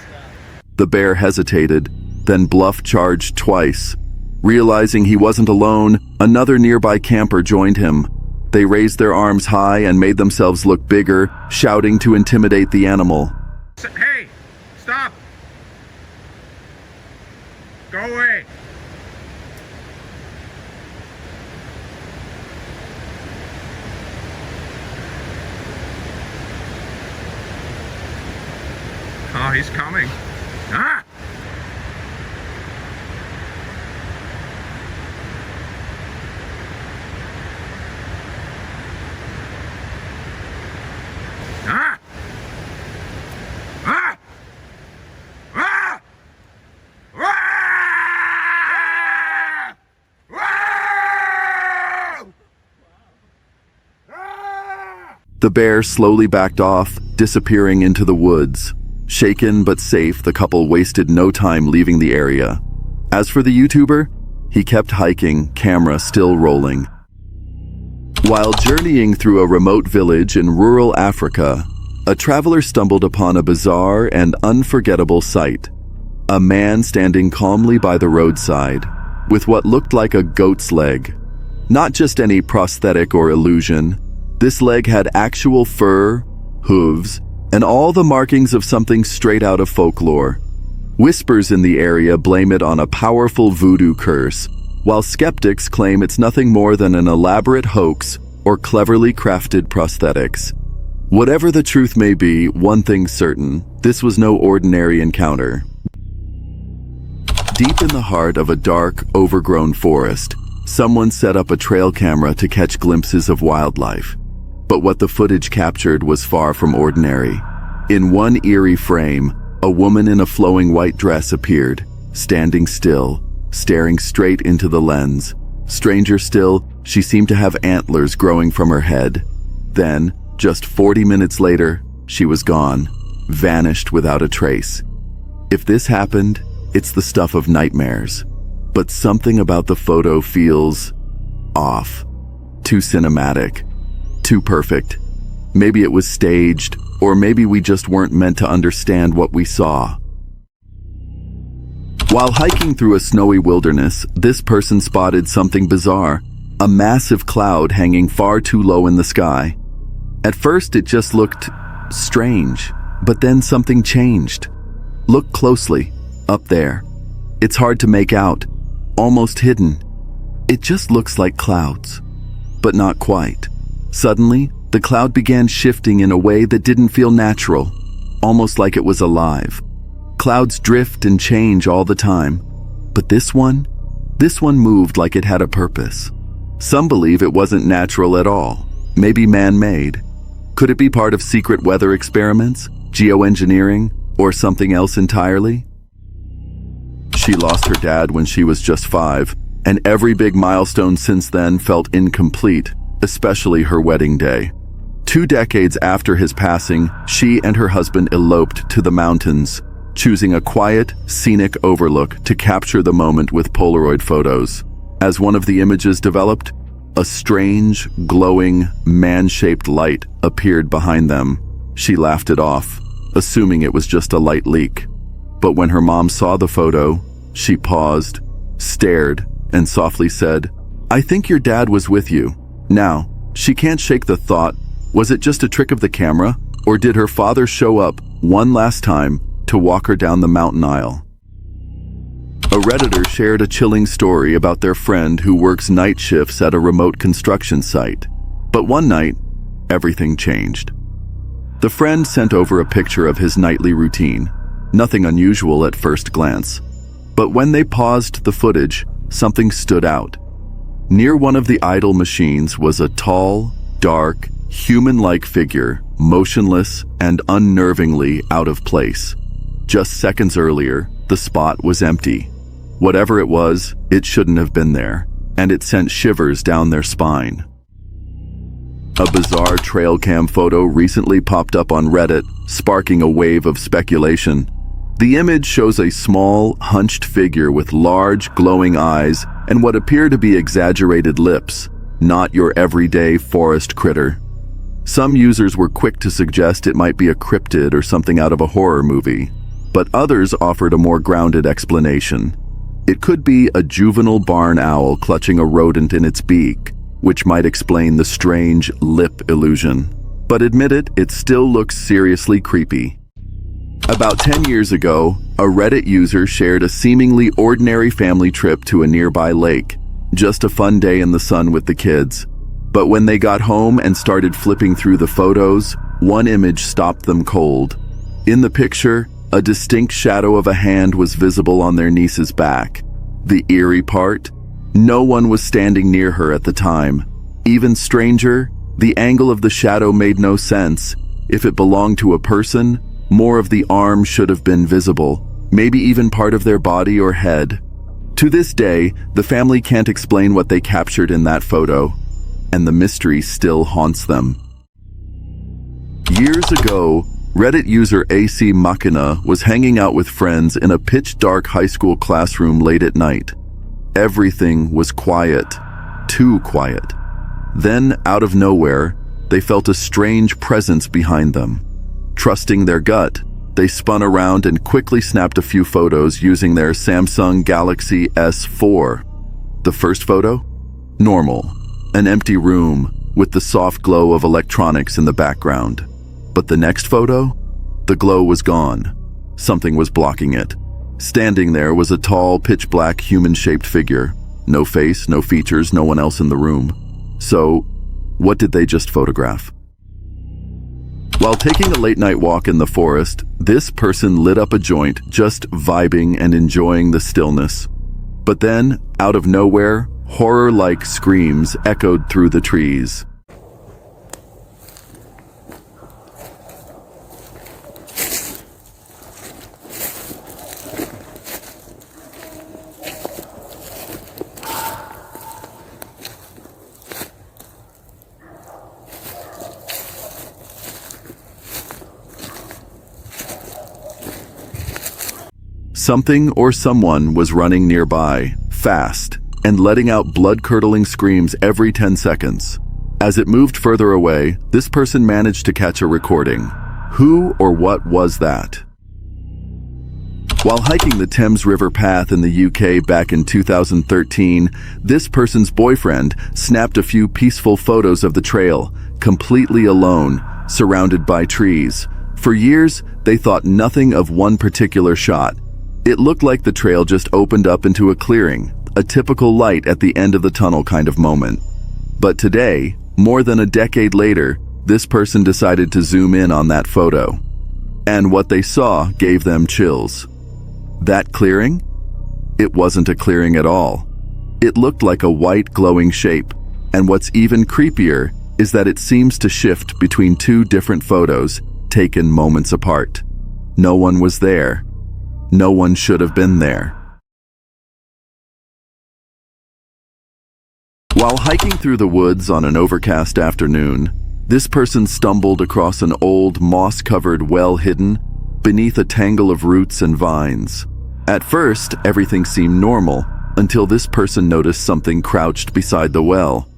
The bear hesitated, then bluff charged twice. Realizing he wasn't alone, another nearby camper joined him. They raised their arms high and made themselves look bigger, shouting to intimidate the animal. Hey, stop. Go away. Oh, he's coming. Ah! Ah! Ah! Ah! Ah! The bear slowly backed off, disappearing into the woods. Shaken but safe, the couple wasted no time leaving the area. As for the YouTuber, he kept hiking, camera still rolling. While journeying through a remote village in rural Africa, a traveler stumbled upon a bizarre and unforgettable sight. A man standing calmly by the roadside, with what looked like a goat's leg. Not just any prosthetic or illusion. This leg had actual fur, hooves, and all the markings of something straight out of folklore. Whispers in the area blame it on a powerful voodoo curse, while skeptics claim it's nothing more than an elaborate hoax or cleverly crafted prosthetics. Whatever the truth may be, one thing's certain, this was no ordinary encounter. Deep in the heart of a dark, overgrown forest, someone set up a trail camera to catch glimpses of wildlife. But what the footage captured was far from ordinary. In one eerie frame, a woman in a flowing white dress appeared, standing still, staring straight into the lens. Stranger still, she seemed to have antlers growing from her head. Then, just 40 minutes later, she was gone, vanished without a trace. If this happened, it's the stuff of nightmares. But something about the photo feels off, too cinematic. Too perfect. Maybe it was staged, or maybe we just weren't meant to understand what we saw. While hiking through a snowy wilderness, this person spotted something bizarre, a massive cloud hanging far too low in the sky. At first it just looked strange, but then something changed. Look closely, up there. It's hard to make out, almost hidden. It just looks like clouds. But not quite. Suddenly, the cloud began shifting in a way that didn't feel natural, almost like it was alive. Clouds drift and change all the time, but this one moved like it had a purpose. Some believe it wasn't natural at all, maybe man-made. Could it be part of secret weather experiments, geoengineering, or something else entirely? She lost her dad when she was just 5, and every big milestone since then felt incomplete, especially her wedding day. 2 decades after his passing, she and her husband eloped to the mountains, choosing a quiet, scenic overlook to capture the moment with Polaroid photos. As one of the images developed, a strange, glowing, man-shaped light appeared behind them. She laughed it off, assuming it was just a light leak. But when her mom saw the photo, she paused, stared, and softly said, "I think your dad was with you." Now, she can't shake the thought, was it just a trick of the camera, or did her father show up one last time to walk her down the mountain aisle? A Redditor shared a chilling story about their friend who works night shifts at a remote construction site. But one night, everything changed. The friend sent over a picture of his nightly routine. Nothing unusual at first glance. But when they paused the footage, something stood out. Near one of the idle machines was a tall, dark, human-like figure, motionless and unnervingly out of place. Just seconds earlier, the spot was empty. Whatever it was, it shouldn't have been there, and it sent shivers down their spine. A bizarre trail cam photo recently popped up on Reddit, sparking a wave of speculation. The image shows a small, hunched figure with large, glowing eyes and what appear to be exaggerated lips, not your everyday forest critter. Some users were quick to suggest it might be a cryptid or something out of a horror movie, but others offered a more grounded explanation. It could be a juvenile barn owl clutching a rodent in its beak, which might explain the strange lip illusion. But admit it, it still looks seriously creepy. About 10 years ago, a Reddit user shared a seemingly ordinary family trip to a nearby lake. Just a fun day in the sun with the kids. But when they got home and started flipping through the photos, one image stopped them cold. In the picture, a distinct shadow of a hand was visible on their niece's back. The eerie part? No one was standing near her at the time. Even stranger, the angle of the shadow made no sense. If it belonged to a person, more of the arm should have been visible, maybe even part of their body or head. To this day, the family can't explain what they captured in that photo, and the mystery still haunts them. Years ago, Reddit user AC Machina was hanging out with friends in a pitch-dark high school classroom late at night. Everything was quiet, too quiet. Then, out of nowhere, they felt a strange presence behind them. Trusting their gut, they spun around and quickly snapped a few photos using their Samsung Galaxy S4. The first photo? Normal. An empty room with the soft glow of electronics in the background. But the next photo? The glow was gone. Something was blocking it. Standing there was a tall, pitch-black, human-shaped figure. No face, no features, no one else in the room. So, what did they just photograph? While taking a late-night walk in the forest, this person lit up a joint, just vibing and enjoying the stillness. But then, out of nowhere, horror-like screams echoed through the trees. Something or someone was running nearby, fast, and letting out blood-curdling screams every 10 seconds. As it moved further away, this person managed to catch a recording. Who or what was that? While hiking the Thames River path in the UK back in 2013, this person's boyfriend snapped a few peaceful photos of the trail, completely alone, surrounded by trees. For years, they thought nothing of one particular shot. It looked like the trail just opened up into a clearing, a typical light at the end of the tunnel kind of moment. But today, more than a decade later, this person decided to zoom in on that photo. And what they saw gave them chills. That clearing? It wasn't a clearing at all. It looked like a white glowing shape, and what's even creepier is that it seems to shift between two different photos taken moments apart. No one was there. No one should have been there. While hiking through the woods on an overcast afternoon, this person stumbled across an old moss-covered well hidden beneath a tangle of roots and vines. At first, everything seemed normal until this person noticed something crouched beside the well.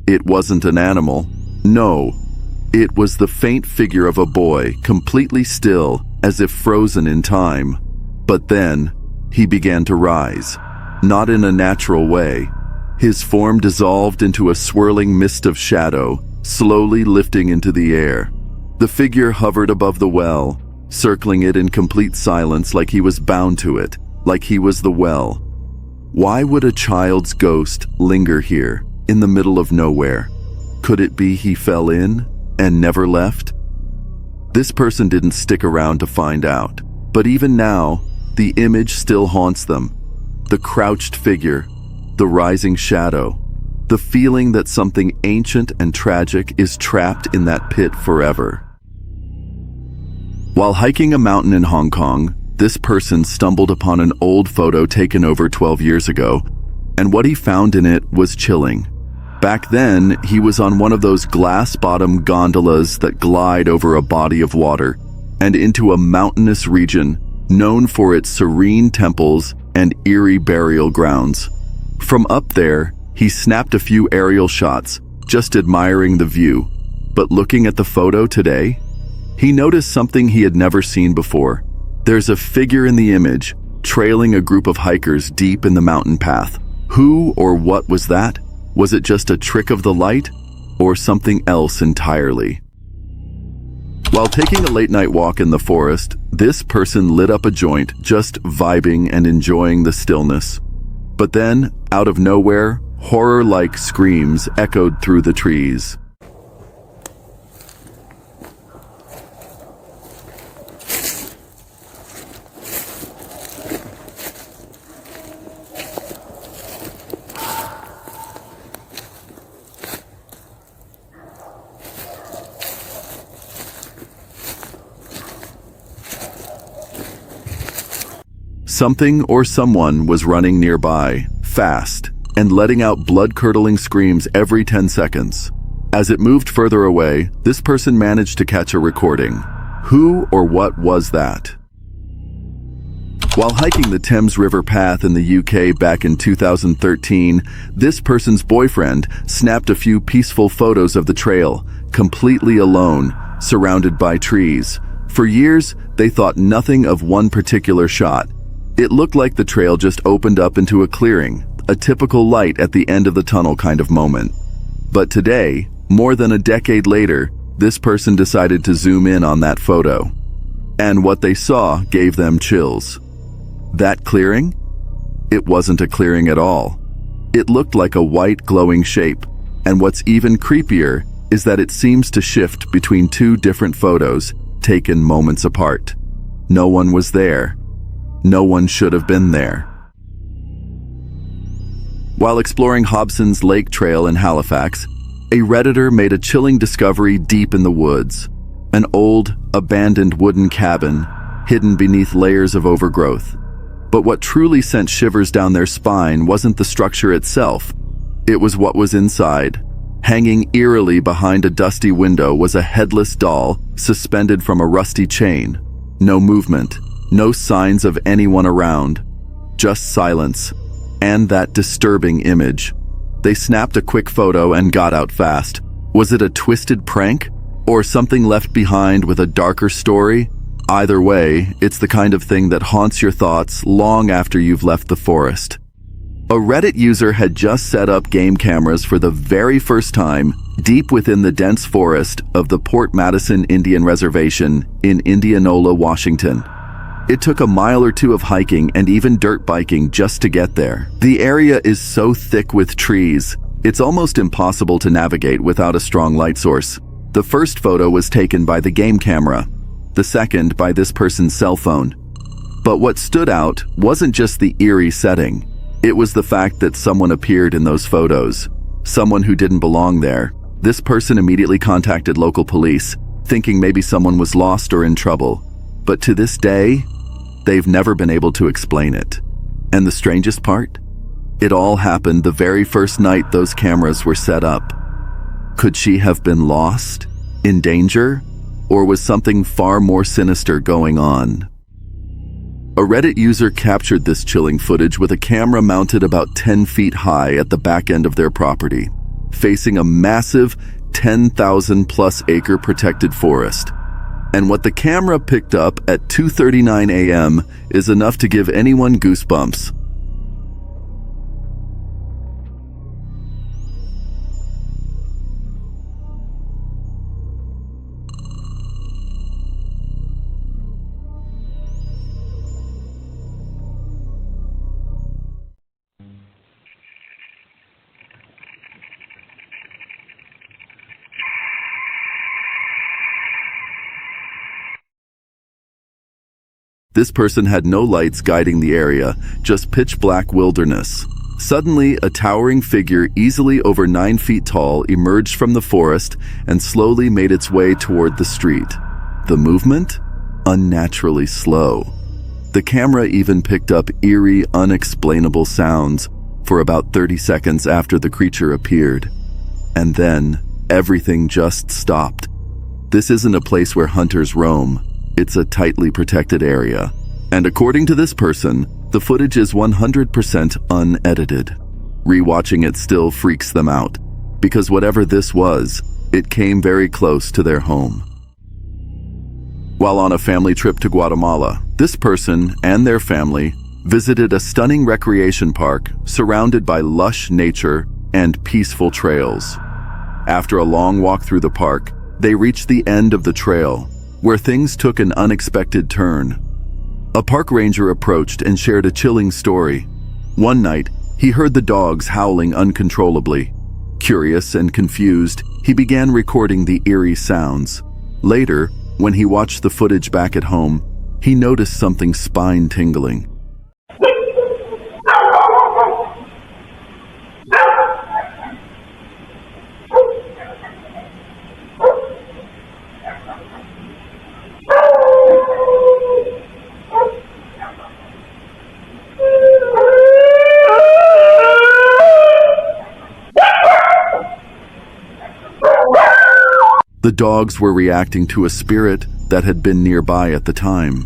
It wasn't an animal. No. It was the faint figure of a boy, completely still, as if frozen in time. But then, he began to rise. Not in a natural way. His form dissolved into a swirling mist of shadow, slowly lifting into the air. The figure hovered above the well, circling it in complete silence like he was bound to it, like he was the well. Why would a child's ghost linger here, in the middle of nowhere? Could it be he fell in and never left? This person didn't stick around to find out, but even now, the image still haunts them. The crouched figure, the rising shadow, the feeling that something ancient and tragic is trapped in that pit forever. While hiking a mountain in Hong Kong, this person stumbled upon an old photo taken over 12 years ago, and what he found in it was chilling. Back then, he was on one of those glass-bottom gondolas that glide over a body of water and into a mountainous region known for its serene temples and eerie burial grounds. From up there, he snapped a few aerial shots, just admiring the view. But looking at the photo today, he noticed something he had never seen before. There's a figure in the image, trailing a group of hikers deep in the mountain path. Who or what was that? Was it just a trick of the light, or something else entirely? While taking a late-night walk in the forest, this person lit up a joint, just vibing and enjoying the stillness. But then, out of nowhere, horror-like screams echoed through the trees. Something or someone was running nearby, fast, and letting out blood-curdling screams every 10 seconds. As it moved further away, this person managed to catch a recording. Who or what was that? While hiking the Thames River path in the UK back in 2013, this person's boyfriend snapped a few peaceful photos of the trail, completely alone, surrounded by trees. For years, they thought nothing of one particular shot. It looked like the trail just opened up into a clearing, a typical light at the end of the tunnel kind of moment. But today, more than a decade later, this person decided to zoom in on that photo. And what they saw gave them chills. That clearing? It wasn't a clearing at all. It looked like a white glowing shape, and what's even creepier is that it seems to shift between two different photos taken moments apart. No one was there. No one should have been there. While exploring Hobson's Lake Trail in Halifax, a Redditor made a chilling discovery deep in the woods. An old, abandoned wooden cabin hidden beneath layers of overgrowth. But what truly sent shivers down their spine wasn't the structure itself. It was what was inside. Hanging eerily behind a dusty window was a headless doll suspended from a rusty chain. No movement, no signs of anyone around, just silence, and that disturbing image. They snapped a quick photo and got out fast. Was it a twisted prank? Or something left behind with a darker story? Either way, it's the kind of thing that haunts your thoughts long after you've left the forest. A Reddit user had just set up game cameras for the very first time deep within the dense forest of the Port Madison Indian Reservation in Indianola, Washington. It took a mile or two of hiking and even dirt biking just to get there. The area is so thick with trees, it's almost impossible to navigate without a strong light source. The first photo was taken by the game camera, the second by this person's cell phone. But what stood out wasn't just the eerie setting. It was the fact that someone appeared in those photos. Someone who didn't belong there. This person immediately contacted local police, thinking maybe someone was lost or in trouble. But to this day, they've never been able to explain it. And the strangest part? It all happened the very first night those cameras were set up. Could she have been lost? In danger? Or was something far more sinister going on? A Reddit user captured this chilling footage with a camera mounted about 10 feet high at the back end of their property, facing a massive 10,000 plus acre protected forest. And what the camera picked up at 2:39 a.m. is enough to give anyone goosebumps. This person had no lights guiding the area, just pitch black wilderness. Suddenly, a towering figure easily over 9 feet tall emerged from the forest and slowly made its way toward the street. The movement? Unnaturally slow. The camera even picked up eerie, unexplainable sounds for about 30 seconds after the creature appeared. And then, everything just stopped. This isn't a place where hunters roam. It's a tightly protected area. And according to this person, the footage is 100% unedited. Rewatching it still freaks them out, because whatever this was, it came very close to their home. While on a family trip to Guatemala, this person and their family visited a stunning recreation park surrounded by lush nature and peaceful trails. After a long walk through the park, they reached the end of the trail, where things took an unexpected turn. A park ranger approached and shared a chilling story. One night, he heard the dogs howling uncontrollably. Curious and confused, he began recording the eerie sounds. Later, when he watched the footage back at home, he noticed something spine-tingling. The dogs were reacting to a spirit that had been nearby at the time.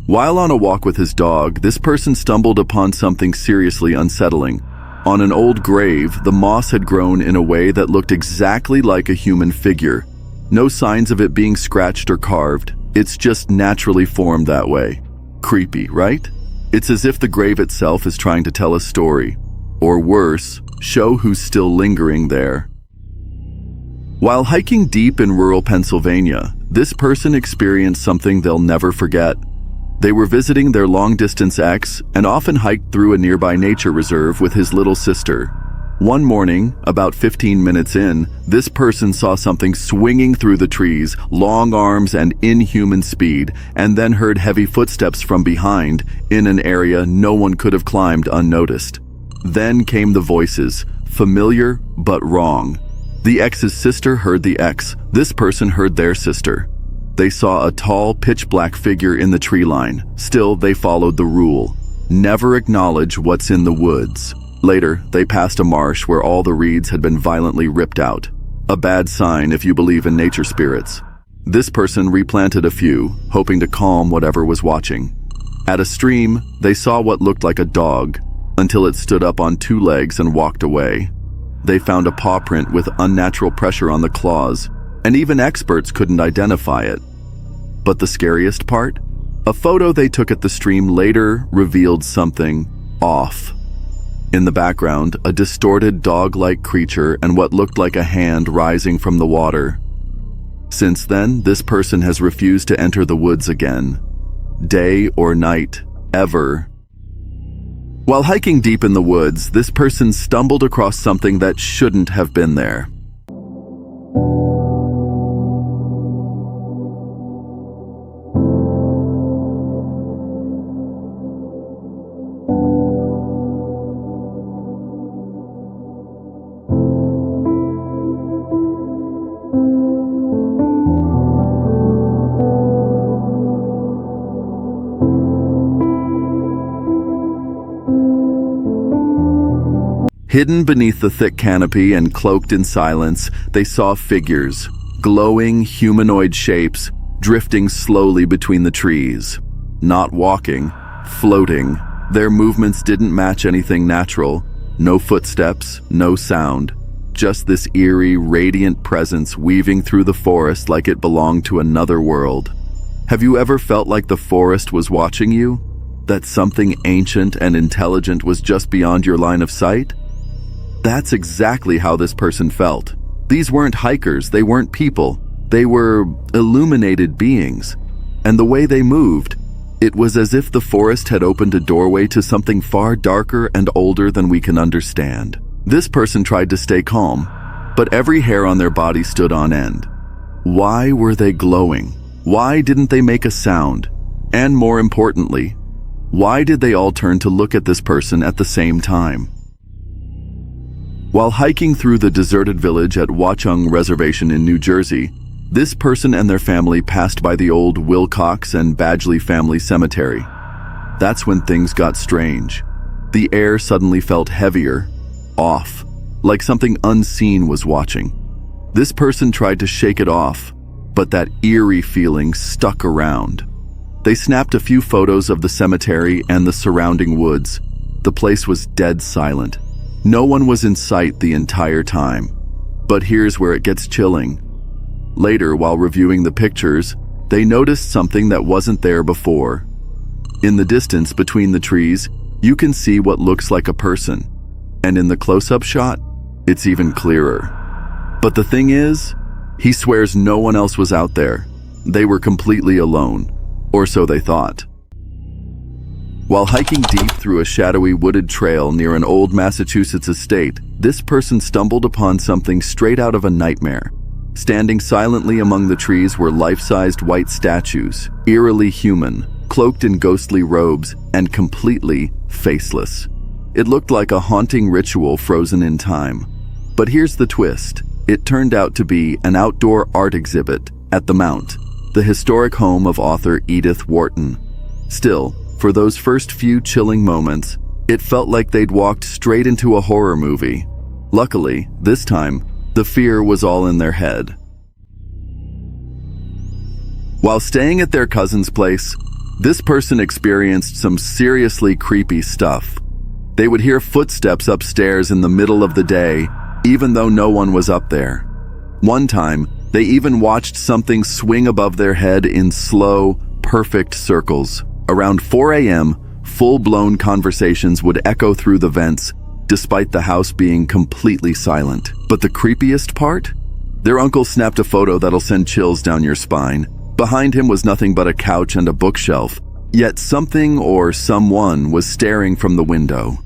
While on a walk with his dog, this person stumbled upon something seriously unsettling. On an old grave, the moss had grown in a way that looked exactly like a human figure. No signs of it being scratched or carved. It's just naturally formed that way. Creepy, right? It's as if the grave itself is trying to tell a story. Or worse, show who's still lingering there. While hiking deep in rural Pennsylvania, this person experienced something they'll never forget. They were visiting their long-distance ex and often hiked through a nearby nature reserve with his little sister. One morning, about 15 minutes in, this person saw something swinging through the trees, long arms and inhuman speed, and then heard heavy footsteps from behind in an area no one could have climbed unnoticed. Then came the voices, familiar but wrong. The ex's sister heard the ex. This person heard their sister. They saw a tall, pitch-black figure in the tree line. Still, they followed the rule. Never acknowledge what's in the woods. Later, they passed a marsh where all the reeds had been violently ripped out. A bad sign if you believe in nature spirits. This person replanted a few, hoping to calm whatever was watching. At a stream, they saw what looked like a dog, until it stood up on 2 legs and walked away. They found a paw print with unnatural pressure on the claws, and even experts couldn't identify it. But the scariest part? A photo they took at the stream later revealed something off. In the background, a distorted dog-like creature and what looked like a hand rising from the water. Since then, this person has refused to enter the woods again. Day or night, ever. While hiking deep in the woods, this person stumbled across something that shouldn't have been there. Hidden beneath the thick canopy and cloaked in silence, they saw figures, glowing humanoid shapes, drifting slowly between the trees. Not walking, floating. Their movements didn't match anything natural. No footsteps, no sound. Just this eerie, radiant presence weaving through the forest like it belonged to another world. Have you ever felt like the forest was watching you? That something ancient and intelligent was just beyond your line of sight? That's exactly how this person felt. These weren't hikers, they weren't people. They were illuminated beings. And the way they moved, it was as if the forest had opened a doorway to something far darker and older than we can understand. This person tried to stay calm, but every hair on their body stood on end. Why were they glowing? Why didn't they make a sound? And more importantly, why did they all turn to look at this person at the same time? While hiking through the deserted village at Watchung Reservation in New Jersey, this person and their family passed by the old Wilcox and Badgley family cemetery. That's when things got strange. The air suddenly felt heavier, off, like something unseen was watching. This person tried to shake it off, but that eerie feeling stuck around. They snapped a few photos of the cemetery and the surrounding woods. The place was dead silent. No one was in sight the entire time. But here's where it gets chilling. Later, while reviewing the pictures, they noticed something that wasn't there before. In the distance between the trees, you can see what looks like a person. And in the close-up shot, it's even clearer. But the thing is, he swears no one else was out there. They were completely alone, or so they thought. While hiking deep through a shadowy wooded trail near an old Massachusetts estate, this person stumbled upon something straight out of a nightmare. Standing silently among the trees were life-sized white statues, eerily human, cloaked in ghostly robes, and completely faceless. It looked like a haunting ritual frozen in time. But here's the twist. It turned out to be an outdoor art exhibit at the Mount, the historic home of author Edith Wharton. Still, for those first few chilling moments, it felt like they'd walked straight into a horror movie. Luckily, this time, the fear was all in their head. While staying at their cousin's place, this person experienced some seriously creepy stuff. They would hear footsteps upstairs in the middle of the day, even though no one was up there. One time, they even watched something swing above their head in slow, perfect circles. Around 4 a.m., full-blown conversations would echo through the vents, despite the house being completely silent. But the creepiest part? Their uncle snapped a photo that'll send chills down your spine. Behind him was nothing but a couch and a bookshelf, yet something or someone was staring from the window.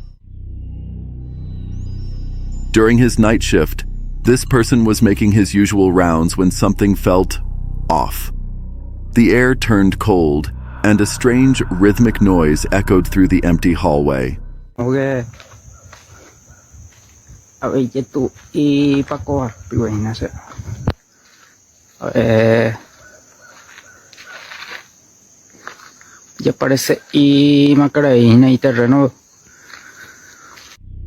During his night shift, this person was making his usual rounds when something felt off. The air turned cold, and a strange rhythmic noise echoed through the empty hallway. Okay. Away tu I pakoa piway nasa. Ya parece y Macarena y terreno.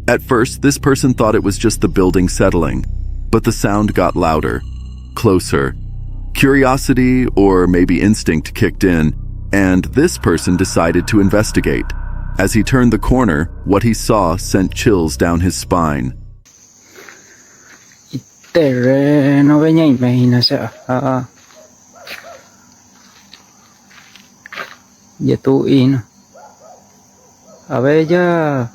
At first, this person thought it was just the building settling, but the sound got louder, closer. Curiosity or maybe instinct kicked in, and this person decided to investigate. As he turned the corner, what he saw sent chills down his spine. Terreno veña imagínase. Ya tu in. A ver ya.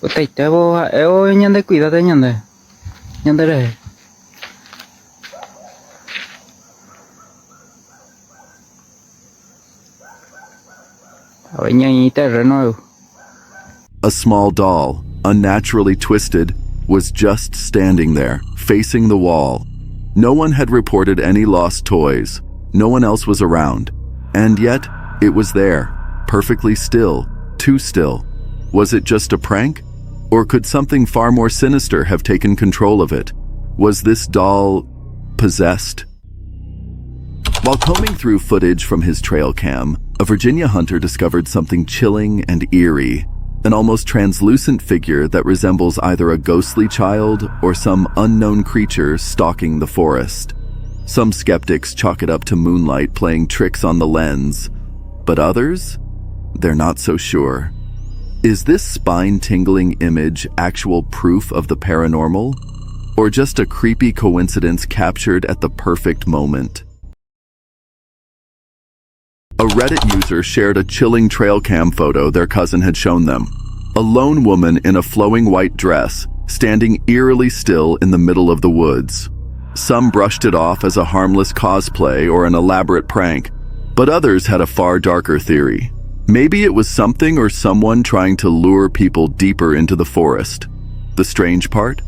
Usted te voy a ñande cuídate ñande. Ñande re. A ver ña terreno. A small doll, unnaturally twisted, was just standing there, facing the wall. No one had reported any lost toys. No one else was around. And yet, it was there, perfectly still, too still. Was it just a prank? Or could something far more sinister have taken control of it? Was this doll possessed? While combing through footage from his trail cam, a Virginia hunter discovered something chilling and eerie. An almost translucent figure that resembles either a ghostly child or some unknown creature stalking the forest. Some skeptics chalk it up to moonlight playing tricks on the lens, but others? They're not so sure. Is this spine-tingling image actual proof of the paranormal? Or just a creepy coincidence captured at the perfect moment? A Reddit user shared a chilling trail cam photo their cousin had shown them. A lone woman in a flowing white dress, standing eerily still in the middle of the woods. Some brushed it off as a harmless cosplay or an elaborate prank, but others had a far darker theory. Maybe it was something or someone trying to lure people deeper into the forest. The strange part?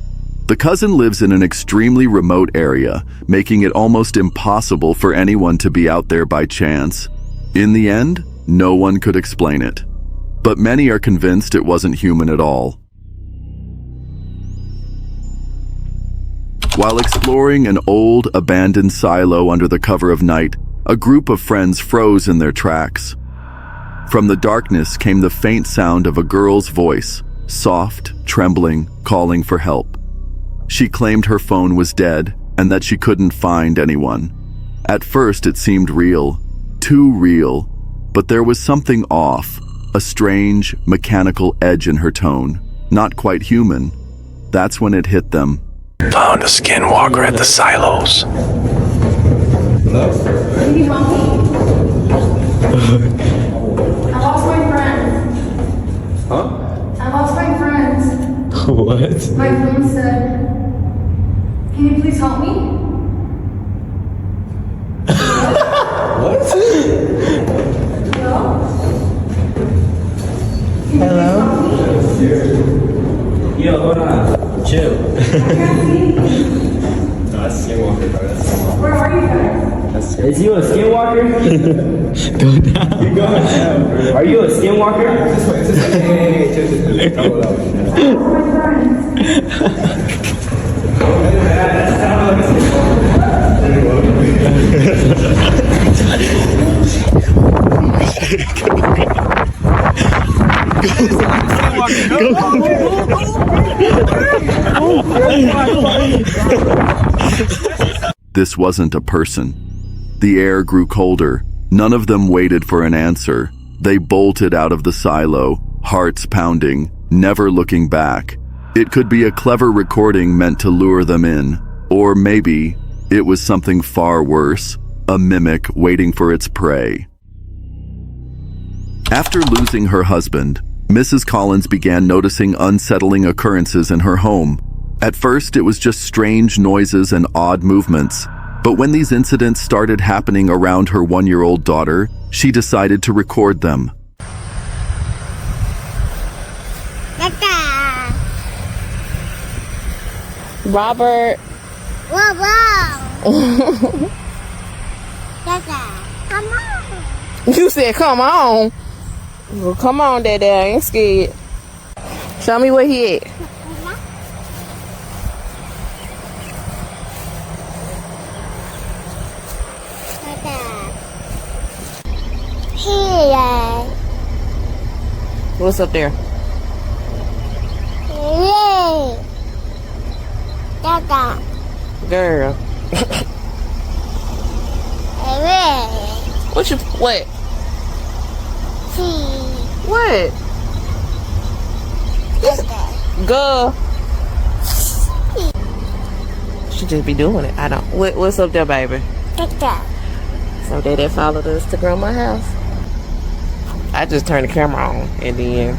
The cousin lives in an extremely remote area, making it almost impossible for anyone to be out there by chance. In the end, no one could explain it. But many are convinced it wasn't human at all. While exploring an old, abandoned silo under the cover of night, a group of friends froze in their tracks. From the darkness came the faint sound of a girl's voice, soft, trembling, calling for help. She claimed her phone was dead and that she couldn't find anyone. At first it seemed real, too real, but there was something off, a strange, mechanical edge in her tone, not quite human. That's when it hit them. Found a skinwalker at the silos. Can you help me? I lost my friend. Huh? I lost my friend. What? My phone said, can you please help me? What? Hello? Yo, hold on. Chill. That's skinwalker, bro. That's skinwalker. Where are you guys? Is you a skinwalker? Go down. You're going down, bro. Are you a skinwalker? This way, this way. Hey, My friends. This wasn't a person. The air grew colder. None of them waited for an answer. They bolted out of the silo, hearts pounding, never looking back. It could be a clever recording meant to lure them in. Or maybe it was something far worse, a mimic waiting for its prey. After losing her husband, Mrs. Collins began noticing unsettling occurrences in her home. At first, it was just strange noises and odd movements. But when these incidents started happening around her 1-year-old daughter, she decided to record them. Robert. Come on. You said come on. Well, come on, Dad. I ain't scared. Show me where he at. Here. What's up there? Yay. Dada. Girl. What? What? Girl. She just be doing it. I don't. What's up there, baby? So they followed us to grandma's house. I just turned the camera on and then,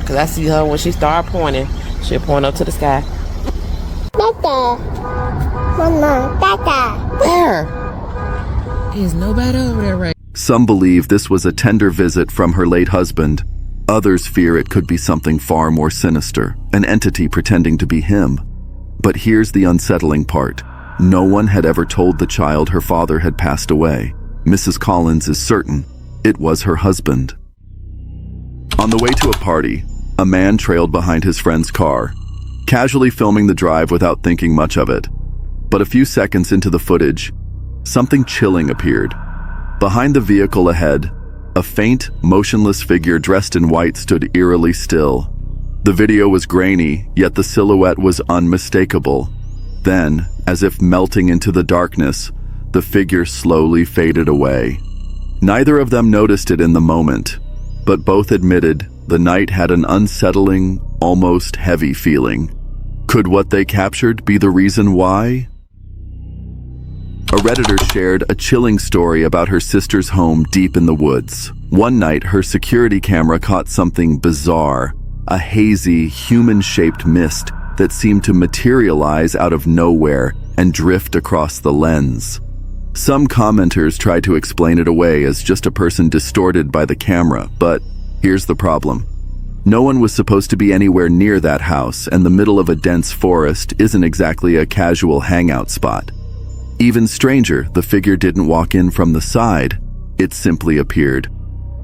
cause I see her when she start pointing, she'll point up to the sky. Dada. Mama. Dada. Where? There's nobody over there right. Some believe this was a tender visit from her late husband. Others fear it could be something far more sinister, an entity pretending to be him. But here's the unsettling part. No one had ever told the child her father had passed away. Mrs. Collins is certain it was her husband. On the way to a party, a man trailed behind his friend's car, casually filming the drive without thinking much of it. But a few seconds into the footage, something chilling appeared. Behind the vehicle ahead, a faint, motionless figure dressed in white stood eerily still. The video was grainy, yet the silhouette was unmistakable. Then, as if melting into the darkness, the figure slowly faded away. Neither of them noticed it in the moment, but both admitted the night had an unsettling, almost heavy feeling. Could what they captured be the reason why? A Redditor shared a chilling story about her sister's home deep in the woods. One night, her security camera caught something bizarre, a hazy, human-shaped mist that seemed to materialize out of nowhere and drift across the lens. Some commenters tried to explain it away as just a person distorted by the camera, but here's the problem. No one was supposed to be anywhere near that house, and the middle of a dense forest isn't exactly a casual hangout spot. Even stranger, the figure didn't walk in from the side, it simply appeared.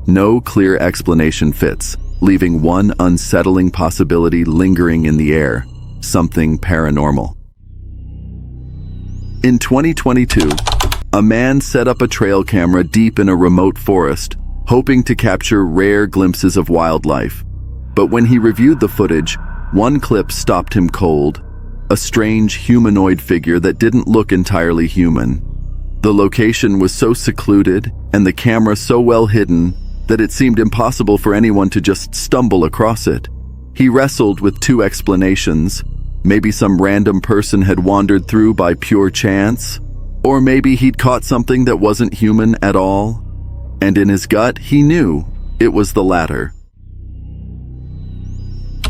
No clear explanation fits, leaving one unsettling possibility lingering in the air, something paranormal. In 2022, a man set up a trail camera deep in a remote forest, hoping to capture rare glimpses of wildlife. But when he reviewed the footage, one clip stopped him cold. A strange humanoid figure that didn't look entirely human. The location was so secluded and the camera so well hidden that it seemed impossible for anyone to just stumble across it. He wrestled with two explanations. Maybe some random person had wandered through by pure chance, or maybe he'd caught something that wasn't human at all. And in his gut, he knew it was the latter.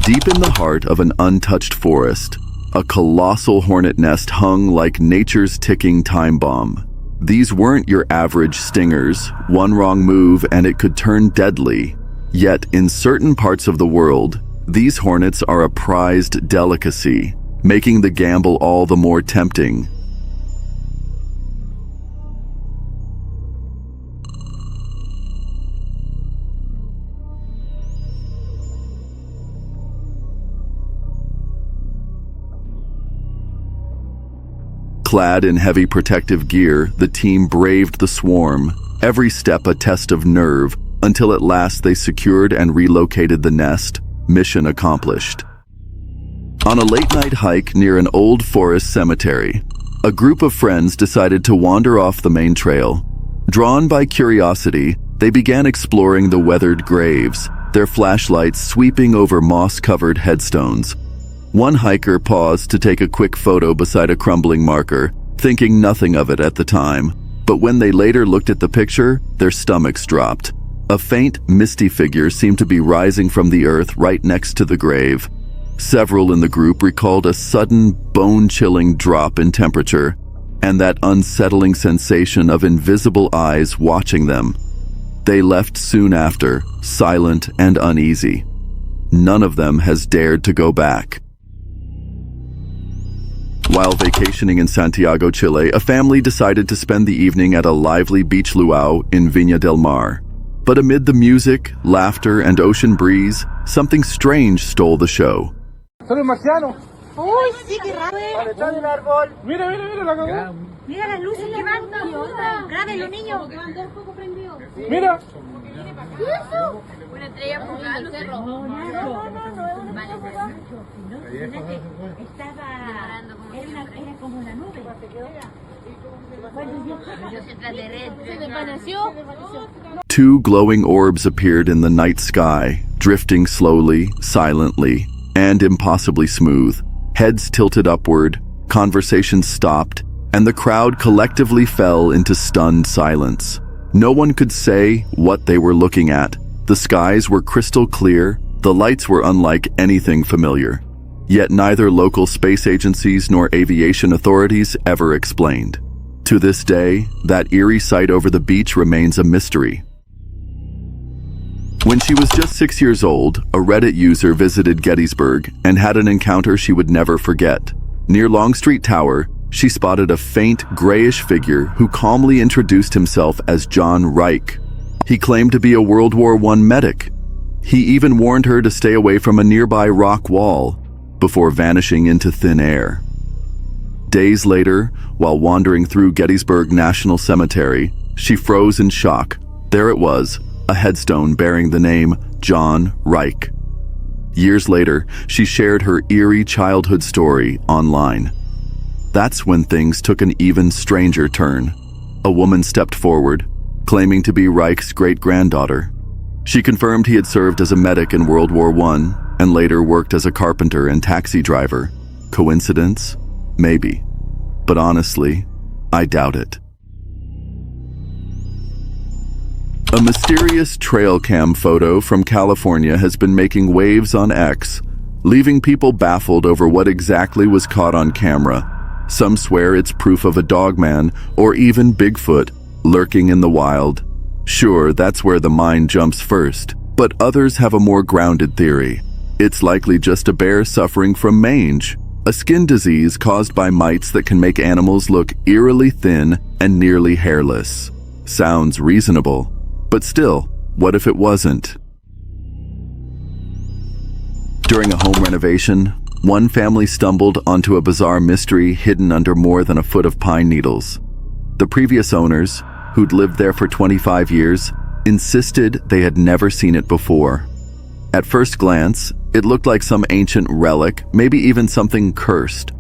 Deep in the heart of an untouched forest, a colossal hornet nest hung like nature's ticking time bomb. These weren't your average stingers. One wrong move and it could turn deadly. Yet in certain parts of the world, these hornets are a prized delicacy, making the gamble all the more tempting. Clad in heavy protective gear, the team braved the swarm, every step a test of nerve, until at last they secured and relocated the nest. Mission accomplished. On a late-night hike near an old forest cemetery, a group of friends decided to wander off the main trail. Drawn by curiosity, they began exploring the weathered graves, their flashlights sweeping over moss-covered headstones. One hiker paused to take a quick photo beside a crumbling marker, thinking nothing of it at the time. But when they later looked at the picture, their stomachs dropped. A faint, misty figure seemed to be rising from the earth right next to the grave. Several in the group recalled a sudden, bone-chilling drop in temperature, and that unsettling sensation of invisible eyes watching them. They left soon after, silent and uneasy. None of them has dared to go back. While vacationing in Santiago, Chile, a family decided to spend the evening at a lively beach luau in Viña del Mar. But amid the music, laughter, and ocean breeze, something strange stole the show. ¡Son marciano! Uy, sí, qué raro. ¡Está en un árbol! ¡Mira, mira, mira! ¡La cagó! Mira las luces que van. Grábenlo, niño. ¡Mira! Una estrella fugaz, no sé. Era como una nube. Se desvaneció. Two glowing orbs appeared in the night sky, drifting slowly, silently, and impossibly smooth. Heads tilted upward, conversations stopped, and the crowd collectively fell into stunned silence. No one could say what they were looking at. The skies were crystal clear, the lights were unlike anything familiar. Yet neither local space agencies nor aviation authorities ever explained. To this day, that eerie sight over the beach remains a mystery. When she was just 6 years old, a Reddit user visited Gettysburg and had an encounter she would never forget. Near Longstreet Tower, she spotted a faint, grayish figure who calmly introduced himself as John Reich. He claimed to be a World War I medic. He even warned her to stay away from a nearby rock wall before vanishing into thin air. Days later, while wandering through Gettysburg National Cemetery, she froze in shock. There it was, a headstone bearing the name John Reich. Years later, she shared her eerie childhood story online. That's when things took an even stranger turn. A woman stepped forward, claiming to be Reich's great-granddaughter. She confirmed he had served as a medic in World War I and later worked as a carpenter and taxi driver. Coincidence? Maybe. But honestly, I doubt it. A mysterious trail cam photo from California has been making waves on X, leaving people baffled over what exactly was caught on camera. Some swear it's proof of a dogman or even Bigfoot lurking in the wild. Sure, that's where the mind jumps first, but others have a more grounded theory. It's likely just a bear suffering from mange, a skin disease caused by mites that can make animals look eerily thin and nearly hairless. Sounds reasonable, but still, what if it wasn't? During a home renovation, one family stumbled onto a bizarre mystery hidden under more than a foot of pine needles. The previous owners, who'd lived there for 25 years, insisted they had never seen it before. At first glance, it looked like some ancient relic, maybe even something cursed.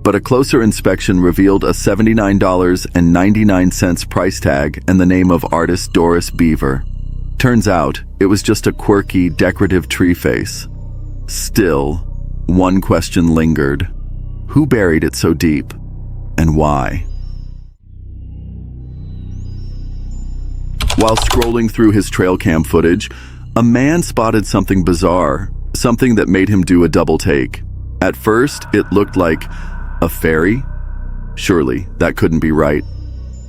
But a closer inspection revealed a $79.99 price tag and the name of artist Doris Beaver. Turns out, it was just a quirky, decorative tree face. Still, one question lingered. Who buried it so deep? And why? While scrolling through his trail cam footage, a man spotted something bizarre, something that made him do a double take. At first, it looked like a fairy? Surely, that couldn't be right.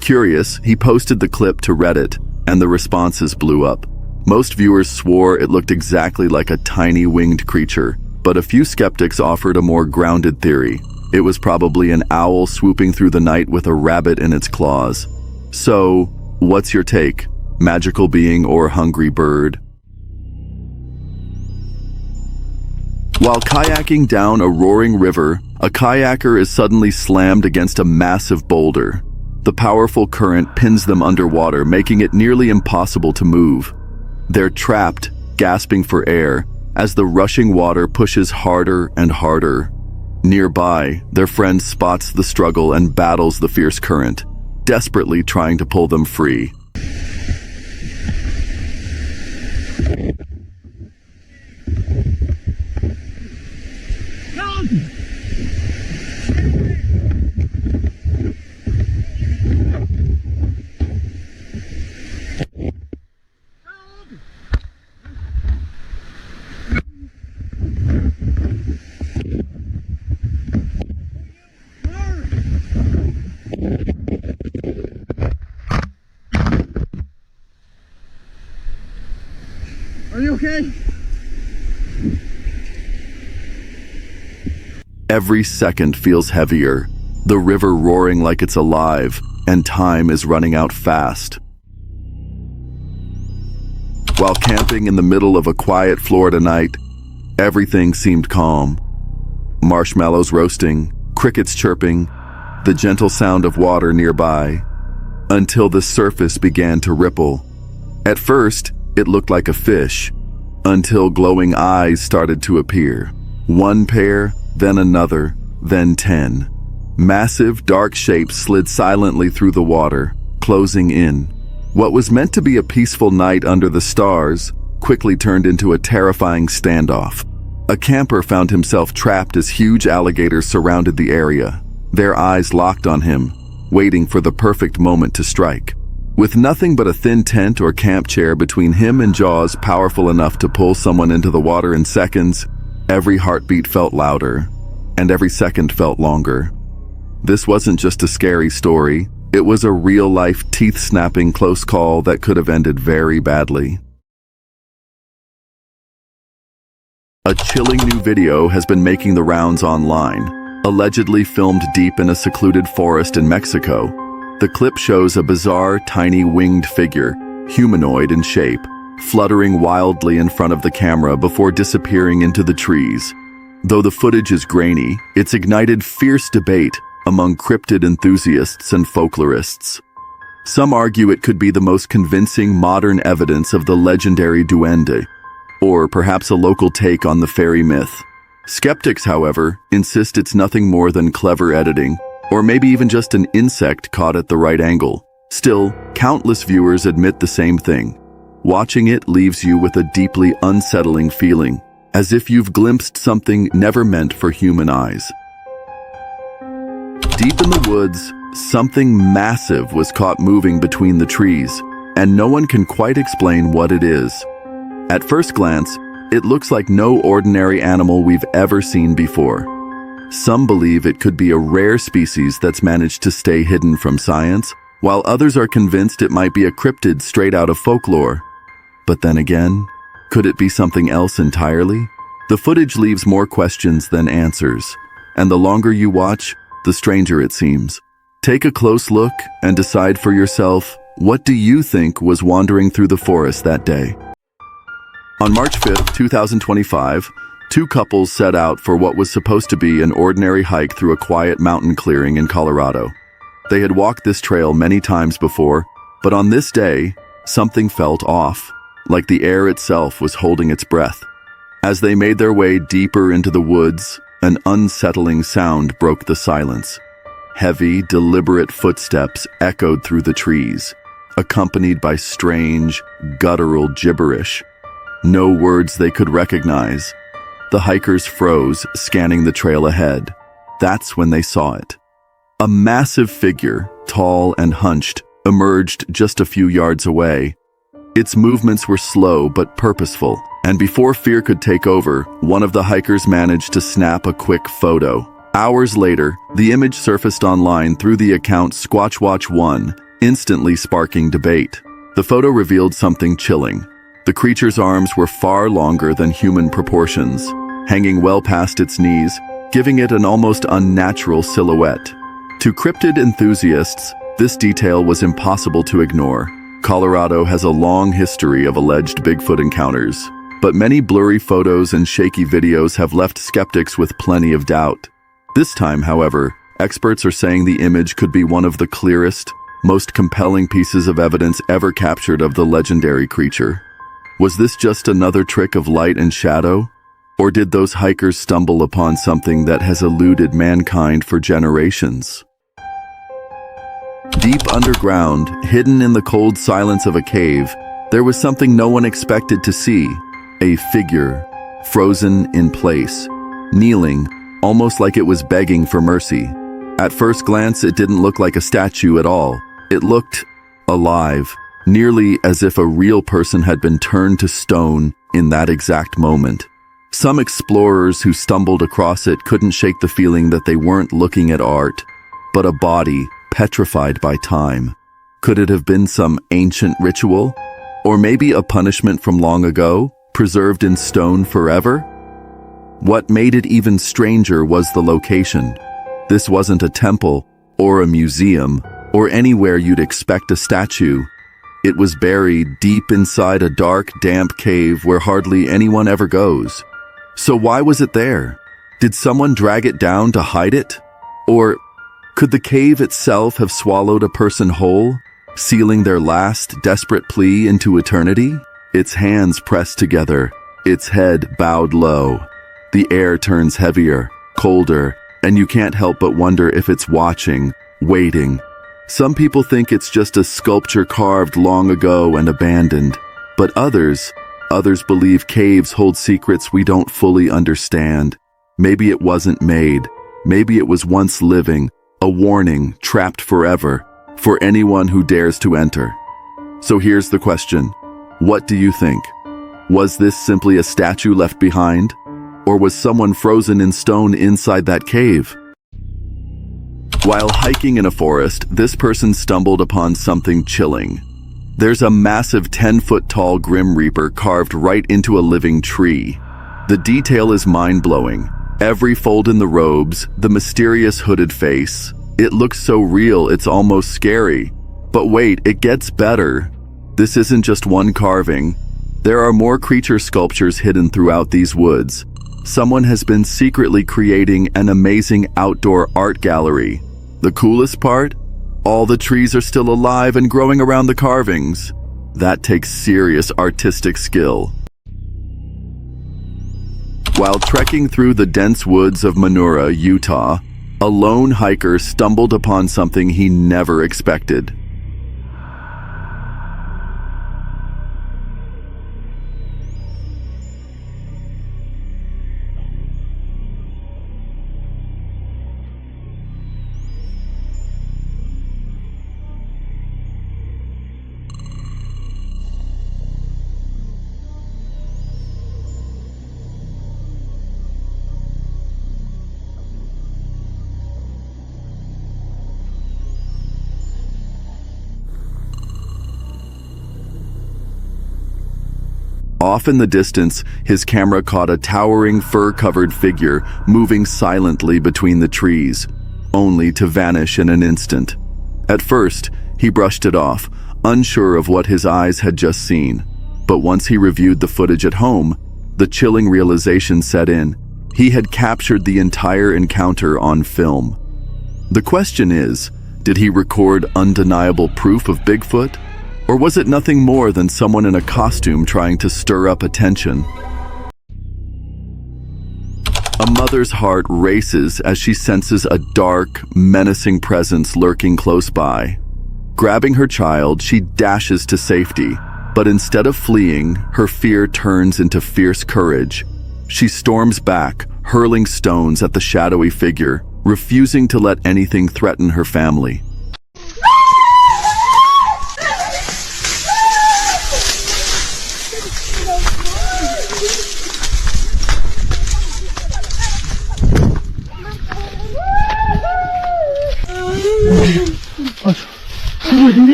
Curious, he posted the clip to Reddit, and the responses blew up. Most viewers swore it looked exactly like a tiny winged creature, but a few skeptics offered a more grounded theory. It was probably an owl swooping through the night with a rabbit in its claws. So, what's your take? Magical being or hungry bird? While kayaking down a roaring river, a kayaker is suddenly slammed against a massive boulder. The powerful current pins them underwater, making it nearly impossible to move. They're trapped, gasping for air, as the rushing water pushes harder and harder. Nearby, their friend spots the struggle and battles the fierce current, desperately trying to pull them free. Are you okay? Every second feels heavier, the river roaring like it's alive, and time is running out fast. While camping in the middle of a quiet Florida night, everything seemed calm. Marshmallows roasting, crickets chirping, the gentle sound of water nearby, until the surface began to ripple. At first, it looked like a fish, until glowing eyes started to appear. One pair, then another, then 10. Massive, dark shapes slid silently through the water, closing in. What was meant to be a peaceful night under the stars quickly turned into a terrifying standoff. A camper found himself trapped as huge alligators surrounded the area, their eyes locked on him, waiting for the perfect moment to strike. With nothing but a thin tent or camp chair between him and jaws powerful enough to pull someone into the water in seconds, every heartbeat felt louder, and every second felt longer. This wasn't just a scary story, it was a real-life, teeth-snapping close call that could have ended very badly. A chilling new video has been making the rounds online, allegedly filmed deep in a secluded forest in Mexico. The clip shows a bizarre, tiny winged figure, humanoid in shape, fluttering wildly in front of the camera before disappearing into the trees. Though the footage is grainy, it's ignited fierce debate among cryptid enthusiasts and folklorists. Some argue it could be the most convincing modern evidence of the legendary duende, or perhaps a local take on the fairy myth. Skeptics, however, insist it's nothing more than clever editing, or maybe even just an insect caught at the right angle. Still, countless viewers admit the same thing. Watching it leaves you with a deeply unsettling feeling, as if you've glimpsed something never meant for human eyes. Deep in the woods, something massive was caught moving between the trees, and no one can quite explain what it is. At first glance, it looks like no ordinary animal we've ever seen before. Some believe it could be a rare species that's managed to stay hidden from science, while others are convinced it might be a cryptid straight out of folklore. But then again, could it be something else entirely? The footage leaves more questions than answers, and the longer you watch, the stranger it seems. Take a close look and decide for yourself, what do you think was wandering through the forest that day? On March 5th, 2025, two couples set out for what was supposed to be an ordinary hike through a quiet mountain clearing in Colorado. They had walked this trail many times before, but on this day, something felt off, like the air itself was holding its breath. As they made their way deeper into the woods, an unsettling sound broke the silence. Heavy, deliberate footsteps echoed through the trees, accompanied by strange, guttural gibberish. No words they could recognize. The hikers froze, scanning the trail ahead. That's when they saw it. A massive figure, tall and hunched, emerged just a few yards away. Its movements were slow but purposeful, and before fear could take over, one of the hikers managed to snap a quick photo. Hours later, the image surfaced online through the account SquatchWatch1, instantly sparking debate. The photo revealed something chilling. The creature's arms were far longer than human proportions, hanging well past its knees, giving it an almost unnatural silhouette. To cryptid enthusiasts, this detail was impossible to ignore. Colorado has a long history of alleged Bigfoot encounters, but many blurry photos and shaky videos have left skeptics with plenty of doubt. This time, however, experts are saying the image could be one of the clearest, most compelling pieces of evidence ever captured of the legendary creature. Was this just another trick of light and shadow? Or did those hikers stumble upon something that has eluded mankind for generations? Deep underground, hidden in the cold silence of a cave, there was something no one expected to see. A figure, frozen in place, kneeling, almost like it was begging for mercy. At first glance, it didn't look like a statue at all. It looked alive, nearly as if a real person had been turned to stone in that exact moment. Some explorers who stumbled across it couldn't shake the feeling that they weren't looking at art, but a body petrified by time. Could it have been some ancient ritual? Or maybe a punishment from long ago, preserved in stone forever? What made it even stranger was the location. This wasn't a temple, or a museum, or anywhere you'd expect a statue. It was buried deep inside a dark, damp cave where hardly anyone ever goes. So why was it there? Did someone drag it down to hide it? Or could the cave itself have swallowed a person whole, sealing their last desperate plea into eternity? its hands pressed together, its head bowed low. The air turns heavier, colder, and you can't help but wonder if it's watching, waiting. Some people think it's just a sculpture carved long ago and abandoned, but others believe caves hold secrets we don't fully understand. Maybe it wasn't made. Maybe it was once living, a warning, trapped forever, for anyone who dares to enter. So here's the question. What do you think? Was this simply a statue left behind? Or was someone frozen in stone inside that cave? While hiking in a forest, this person stumbled upon something chilling. There's a massive 10-foot-tall Grim Reaper carved right into a living tree. The detail is mind-blowing. Every fold in the robes, the mysterious hooded face. It looks so real, it's almost scary. But wait, it gets better. This isn't just one carving. There are more creature sculptures hidden throughout these woods. Someone has been secretly creating an amazing outdoor art gallery. The coolest part? All the trees are still alive and growing around the carvings. That takes serious artistic skill. While trekking through the dense woods of Monura, Utah, a lone hiker stumbled upon something he never expected. Off in the distance, his camera caught a towering fur-covered figure moving silently between the trees, only to vanish in an instant. At first, he brushed it off, unsure of what his eyes had just seen. But once he reviewed the footage at home, the chilling realization set in. He had captured the entire encounter on film. The question is, did he record undeniable proof of Bigfoot? Or was it nothing more than someone in a costume trying to stir up attention? A mother's heart races as she senses a dark, menacing presence lurking close by. Grabbing her child, she dashes to safety, but instead of fleeing, her fear turns into fierce courage. She storms back, hurling stones at the shadowy figure, refusing to let anything threaten her family.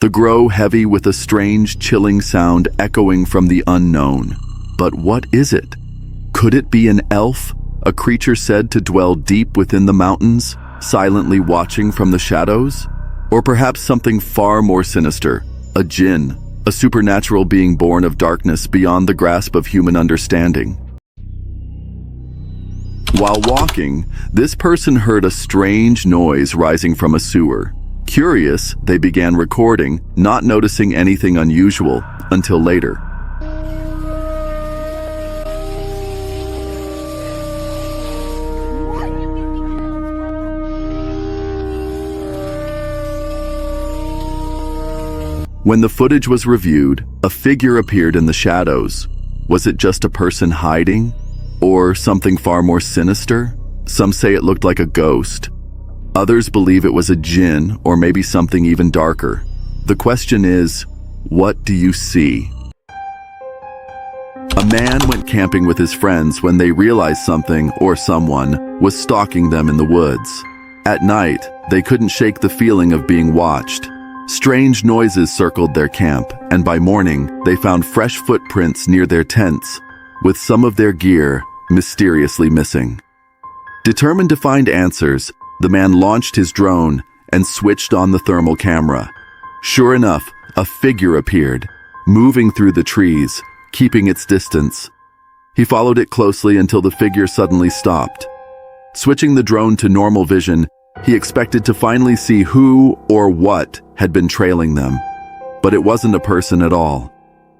The grow heavy with a strange, chilling sound echoing from the unknown. But what is it? Could it be an elf? A creature said to dwell deep within the mountains, silently watching from the shadows? Or perhaps something far more sinister, a jinn, a supernatural being born of darkness beyond the grasp of human understanding. While walking, this person heard a strange noise rising from a sewer. Curious, they began recording, not noticing anything unusual until later. When the footage was reviewed, a figure appeared in the shadows. Was it just a person hiding? Or something far more sinister? Some say it looked like a ghost. Others believe it was a jinn, or maybe something even darker. The question is, what do you see? A man went camping with his friends when they realized something, or someone, was stalking them in the woods. At night, they couldn't shake the feeling of being watched. Strange noises circled their camp, and by morning, they found fresh footprints near their tents, with some of their gear mysteriously missing. Determined to find answers, the man launched his drone and switched on the thermal camera. Sure enough, a figure appeared, moving through the trees, keeping its distance. He followed it closely until the figure suddenly stopped. Switching the drone to normal vision, he expected to finally see who or what had been trailing them. But it wasn't a person at all.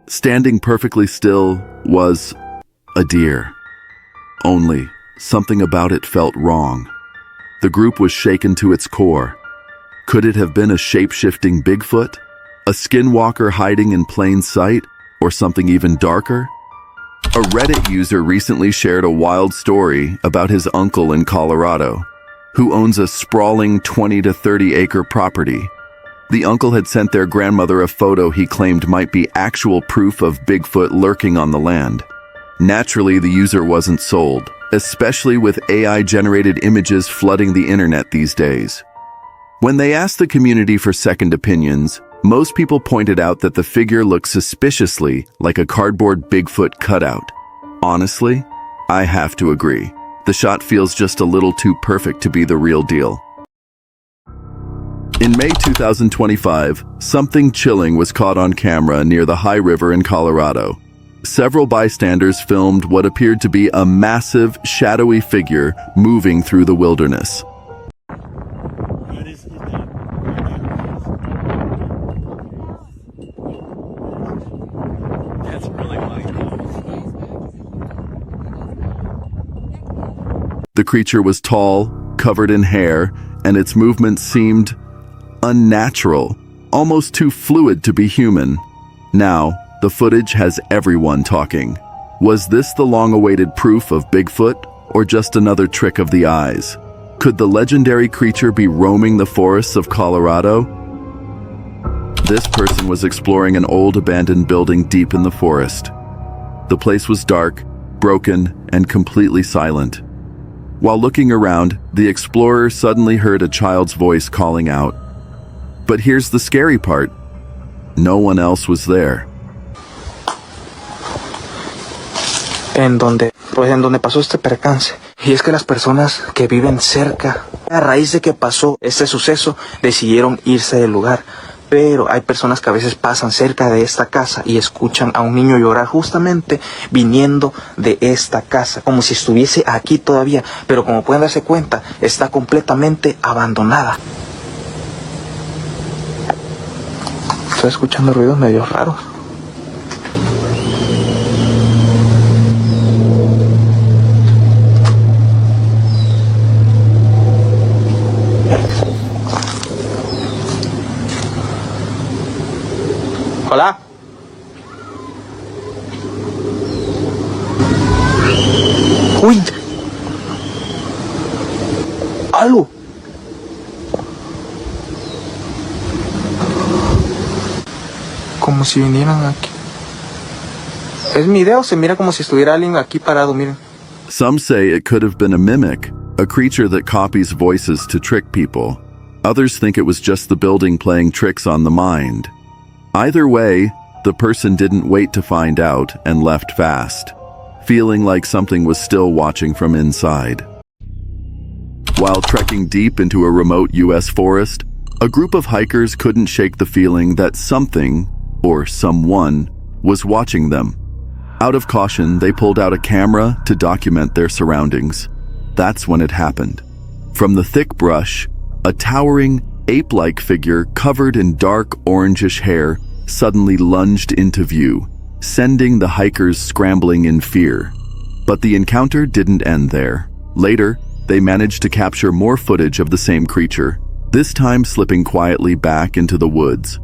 Standing perfectly still was a deer. Only, something about it felt wrong. The group was shaken to its core. Could it have been a shape-shifting Bigfoot? A skinwalker hiding in plain sight? Or something even darker? A Reddit user recently shared a wild story about his uncle in Colorado, who owns a sprawling 20 to 30 acre property. The uncle had sent their grandmother a photo he claimed might be actual proof of Bigfoot lurking on the land. Naturally, the user wasn't sold, especially with AI-generated images flooding the internet these days. When they asked the community for second opinions, most people pointed out that the figure looked suspiciously like a cardboard Bigfoot cutout. Honestly, I have to agree. The shot feels just a little too perfect to be the real deal. In May 2025, something chilling was caught on camera near the High River in Colorado. Several bystanders filmed what appeared to be a massive, shadowy figure moving through the wilderness. That's really funny. The creature was tall, covered in hair, and its movements seemed unnatural, almost too fluid to be human. Now, the footage has everyone talking. Was this the long-awaited proof of Bigfoot, or just another trick of the eyes? Could the legendary creature be roaming the forests of Colorado? This person was exploring an old abandoned building deep in the forest. The place was dark, broken, and completely silent. While looking around, the explorer suddenly heard a child's voice calling out. But here's the scary part. No one else was there. En donde pasó este percance. Y es que las personas que viven cerca, a raíz de que pasó este suceso, decidieron irse del lugar. Pero hay personas que a veces pasan cerca de esta casa y escuchan a un niño llorar justamente viniendo de esta casa, como si estuviese aquí todavía. Pero como pueden darse cuenta, está completamente abandonada. Estoy escuchando ruidos medio raros. Hola. Uy. Algo. Como si vinieran aquí. Es mi idea o se mira como si estuviera alguien aquí parado, miren. Some say it could have been a mimic, a creature that copies voices to trick people. Others think it was just the building playing tricks on the mind. Either way, the person didn't wait to find out and left fast, feeling like something was still watching from inside. While trekking deep into a remote U.S. forest, a group of hikers couldn't shake the feeling that something, or someone, was watching them. Out of caution, they pulled out a camera to document their surroundings. That's when it happened. From the thick brush, a towering, ape-like figure covered in dark orangish hair suddenly lunged into view, sending the hikers scrambling in fear. But the encounter didn't end there. Later, they managed to capture more footage of the same creature, this time slipping quietly back into the woods.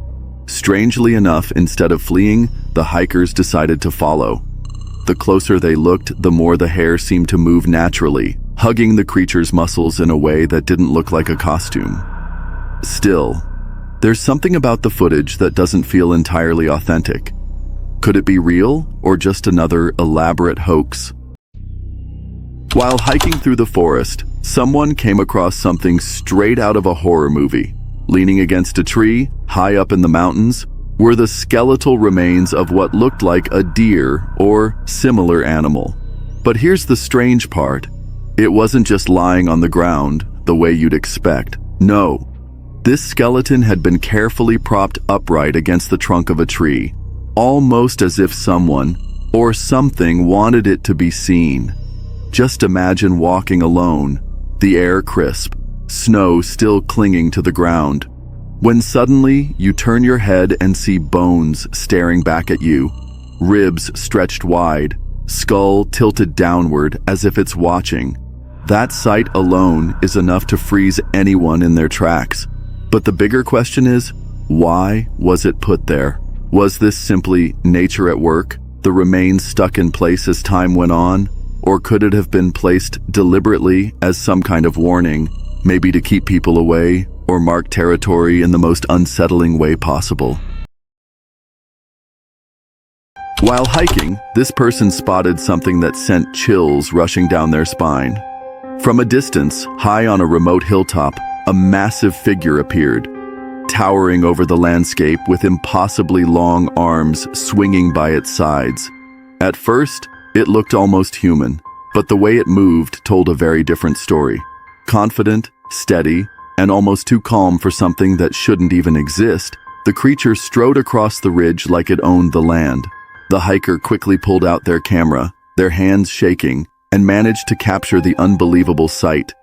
Strangely enough, instead of fleeing, the hikers decided to follow. The closer they looked, the more the hair seemed to move naturally, hugging the creature's muscles in a way that didn't look like a costume. Still, there's something about the footage that doesn't feel entirely authentic. Could it be real, or just another elaborate hoax? While hiking through the forest, someone came across something straight out of a horror movie. Leaning against a tree, high up in the mountains, were the skeletal remains of what looked like a deer or similar animal. But here's the strange part. It wasn't just lying on the ground the way you'd expect. No, this skeleton had been carefully propped upright against the trunk of a tree, almost as if someone or something wanted it to be seen. Just imagine walking alone, the air crisp, snow still clinging to the ground, when suddenly you turn your head and see bones staring back at you, ribs stretched wide, skull tilted downward as if it's watching. That sight alone is enough to freeze anyone in their tracks. But the bigger question is, why was it put there? Was this simply nature at work, the remains stuck in place as time went on? Or could it have been placed deliberately as some kind of warning, maybe to keep people away or mark territory in the most unsettling way possible? While hiking, this person spotted something that sent chills rushing down their spine. From a distance, high on a remote hilltop, a massive figure appeared, towering over the landscape with impossibly long arms swinging by its sides. At first, it looked almost human, but the way it moved told a very different story. Confident, steady, and almost too calm for something that shouldn't even exist, the creature strode across the ridge like it owned the land. The hiker quickly pulled out their camera, their hands shaking, and managed to capture the unbelievable sight.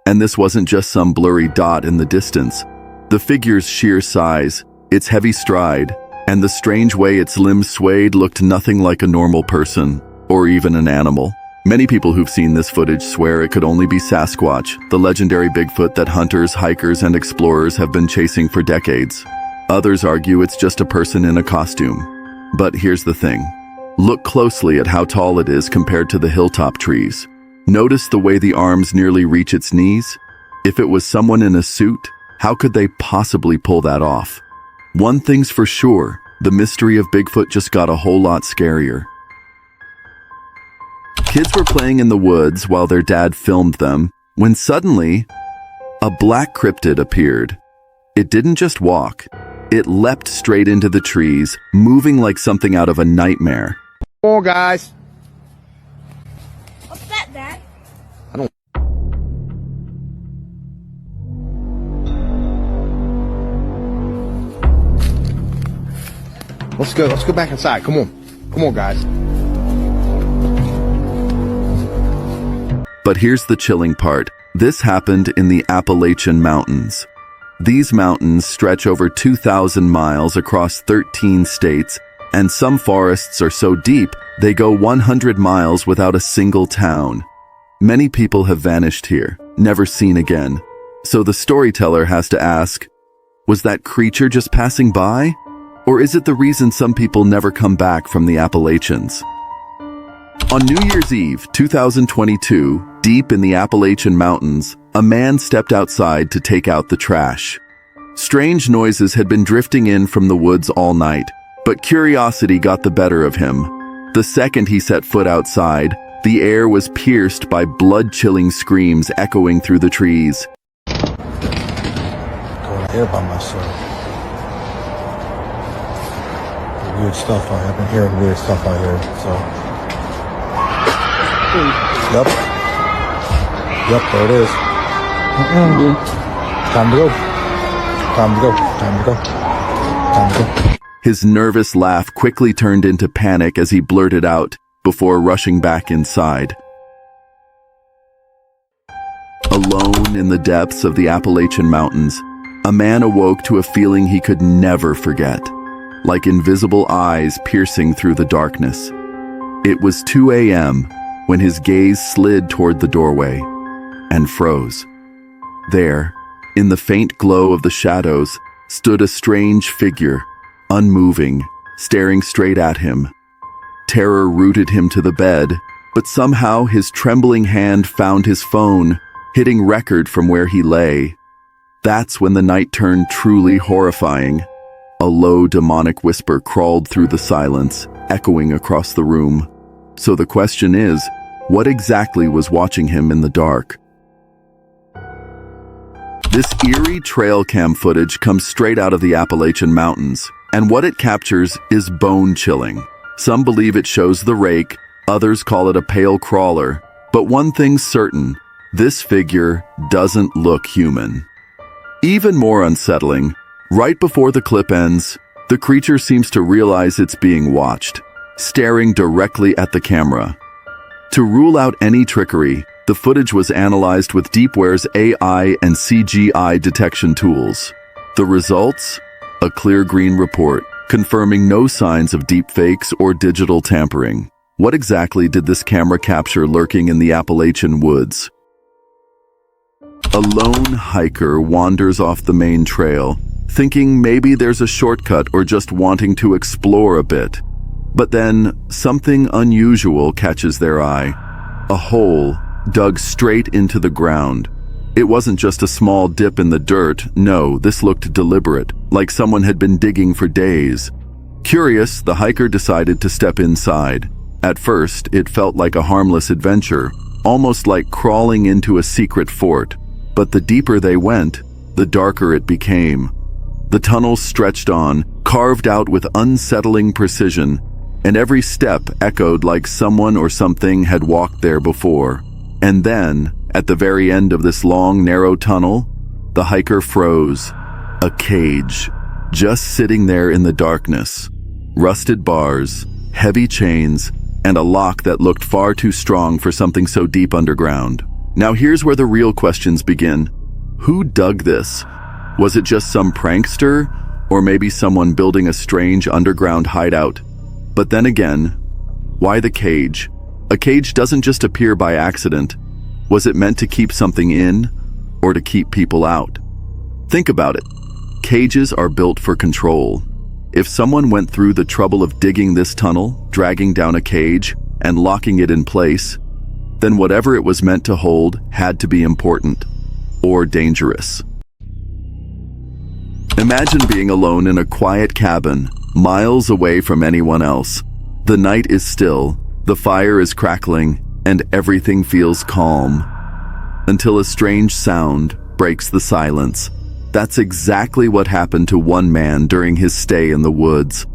And this wasn't just some blurry dot in the distance. The figure's sheer size, its heavy stride, and the strange way its limbs swayed looked nothing like a normal person, or even an animal. Many people who've seen this footage swear it could only be Sasquatch, the legendary Bigfoot that hunters, hikers, and explorers have been chasing for decades. Others argue it's just a person in a costume. But here's the thing. Look closely at how tall it is compared to the hilltop trees. Notice the way the arms nearly reach its knees? If it was someone in a suit, how could they possibly pull that off? One thing's for sure, the mystery of Bigfoot just got a whole lot scarier. Kids were playing in the woods while their dad filmed them, when suddenly, a black cryptid appeared. It didn't just walk, it leapt straight into the trees, moving like something out of a nightmare. Come on, guys. What's that, Dad? Let's go back inside. Come on, guys. But here's the chilling part. This happened in the Appalachian Mountains. These mountains stretch over 2,000 miles across 13 states, and some forests are so deep they go 100 miles without a single town. Many people have vanished here, never seen again. So the storyteller has to ask, was that creature just passing by? Or is it the reason some people never come back from the Appalachians? On New Year's Eve, 2022, deep in the Appalachian Mountains, a man stepped outside to take out the trash. Strange noises had been drifting in from the woods all night, but curiosity got the better of him. The second he set foot outside, the air was pierced by blood-chilling screams echoing through the trees. Going here by myself. Weird stuff out here. I've been hearing weird stuff out here, so. Yep, there it is. Time to go. His nervous laugh quickly turned into panic as he blurted out, before rushing back inside. Alone in the depths of the Appalachian Mountains, a man awoke to a feeling he could never forget, like invisible eyes piercing through the darkness. It was 2 a.m. when his gaze slid toward the doorway and froze. There, in the faint glow of the shadows, stood a strange figure, unmoving, staring straight at him. Terror rooted him to the bed, but somehow his trembling hand found his phone, hitting record from where he lay. That's when the night turned truly horrifying. A low demonic whisper crawled through the silence, echoing across the room. So the question is, what exactly was watching him in the dark? This eerie trail cam footage comes straight out of the Appalachian Mountains, and what it captures is bone-chilling. Some believe it shows the rake, others call it a pale crawler, but one thing's certain, this figure doesn't look human. Even more unsettling, right before the clip ends, the creature seems to realize it's being watched, staring directly at the camera. To rule out any trickery, the footage was analyzed with Deepware's AI and CGI detection tools. The results? A clear green report, confirming no signs of deepfakes or digital tampering. What exactly did this camera capture lurking in the Appalachian woods? A lone hiker wanders off the main trail, thinking maybe there's a shortcut or just wanting to explore a bit. But then, something unusual catches their eye. A hole dug straight into the ground. It wasn't just a small dip in the dirt, no, this looked deliberate, like someone had been digging for days. Curious, the hiker decided to step inside. At first, it felt like a harmless adventure, almost like crawling into a secret fort. But the deeper they went, the darker it became. The tunnel stretched on, carved out with unsettling precision, and every step echoed like someone or something had walked there before. And then, at the very end of this long, narrow tunnel, the hiker froze. A cage, just sitting there in the darkness. Rusted bars, heavy chains, and a lock that looked far too strong for something so deep underground. Now here's where the real questions begin. Who dug this? Was it just some prankster? Or maybe someone building a strange underground hideout? But then again, why the cage? A cage doesn't just appear by accident. Was it meant to keep something in, or to keep people out? Think about it. Cages are built for control. If someone went through the trouble of digging this tunnel, dragging down a cage, and locking it in place, then whatever it was meant to hold had to be important, or dangerous. Imagine being alone in a quiet cabin, miles away from anyone else. The night is still, the fire is crackling, and everything feels calm. Until a strange sound breaks the silence. That's exactly what happened to one man during his stay in the woods.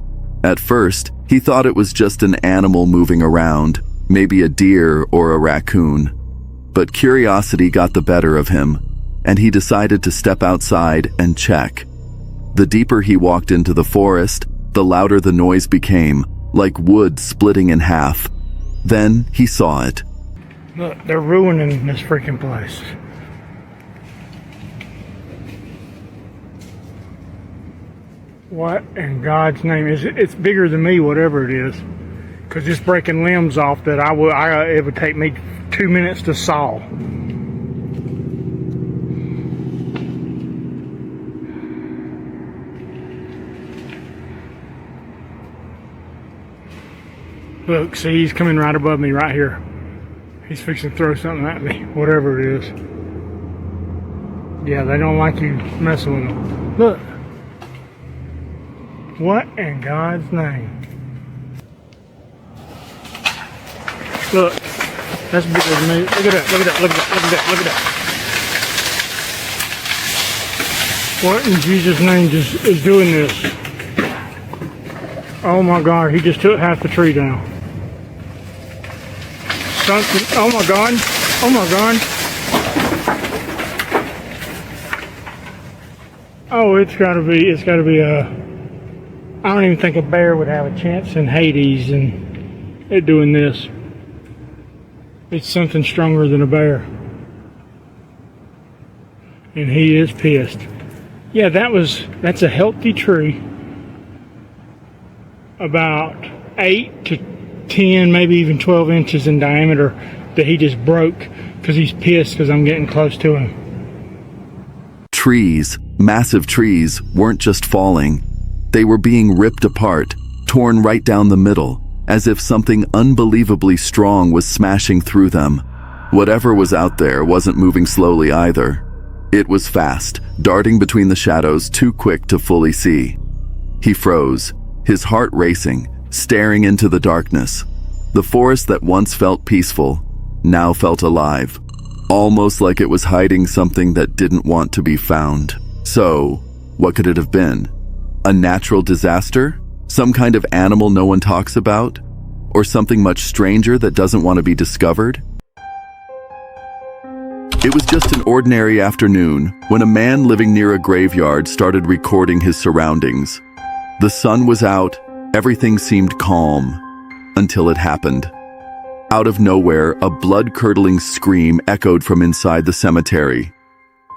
At first, he thought it was just an animal moving around, maybe a deer or a raccoon. But curiosity got the better of him, and he decided to step outside and check. The deeper he walked into the forest, the louder the noise became, like wood splitting in half. Then he saw it. Look, they're ruining this freaking place. What in God's name is it? It's bigger than me, whatever it is. Because it's breaking limbs off that it would take me 2 minutes to saw. Look, see, he's coming right above me right here. He's fixing to throw something at me, whatever it is. Yeah, they don't like you messing with them. Look. What in God's name? Look, that's bigger than me. Look at that, look at that, look at that, look at that, look at that. What in Jesus' name just is doing this? Oh my God, he just took half the tree down. Something, oh my God, oh my God. Oh, it's gotta be I don't even think a bear would have a chance in Hades and it doing this. It's something stronger than a bear. And he is pissed. Yeah, that's a healthy tree. About 8 to 10, maybe even 12 inches in diameter that he just broke because he's pissed because I'm getting close to him. Trees, massive trees, weren't just falling. They were being ripped apart, torn right down the middle, as if something unbelievably strong was smashing through them. Whatever was out there wasn't moving slowly either. It was fast, darting between the shadows too quick to fully see. He froze, his heart racing, staring into the darkness. The forest that once felt peaceful now felt alive. almost like it was hiding something that didn't want to be found. So, what could it have been? A natural disaster? Some kind of animal no one talks about? Or something much stranger that doesn't want to be discovered? It was just an ordinary afternoon when a man living near a graveyard started recording his surroundings. The sun was out, everything seemed calm, until it happened. Out of nowhere, a blood-curdling scream echoed from inside the cemetery.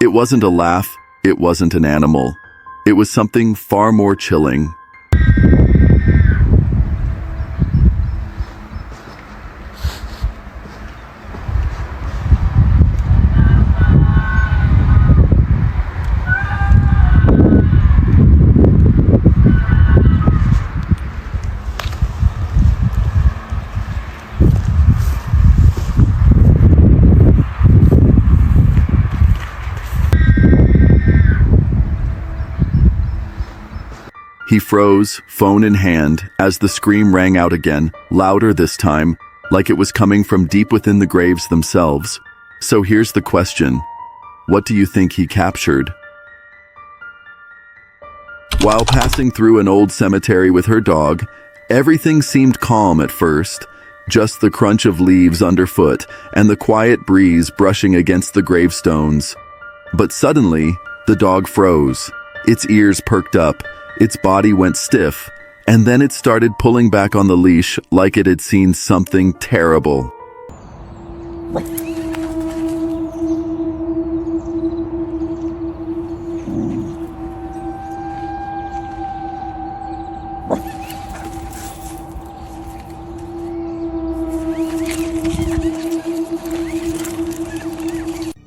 It wasn't a laugh, it wasn't an animal. It was something far more chilling. He froze, phone in hand, as the scream rang out again, louder this time, like it was coming from deep within the graves themselves. So here's the question. What do you think he captured? While passing through an old cemetery with her dog, everything seemed calm at first, just the crunch of leaves underfoot and the quiet breeze brushing against the gravestones. But suddenly, the dog froze. Its ears perked up, its body went stiff, and then it started pulling back on the leash like it had seen something terrible.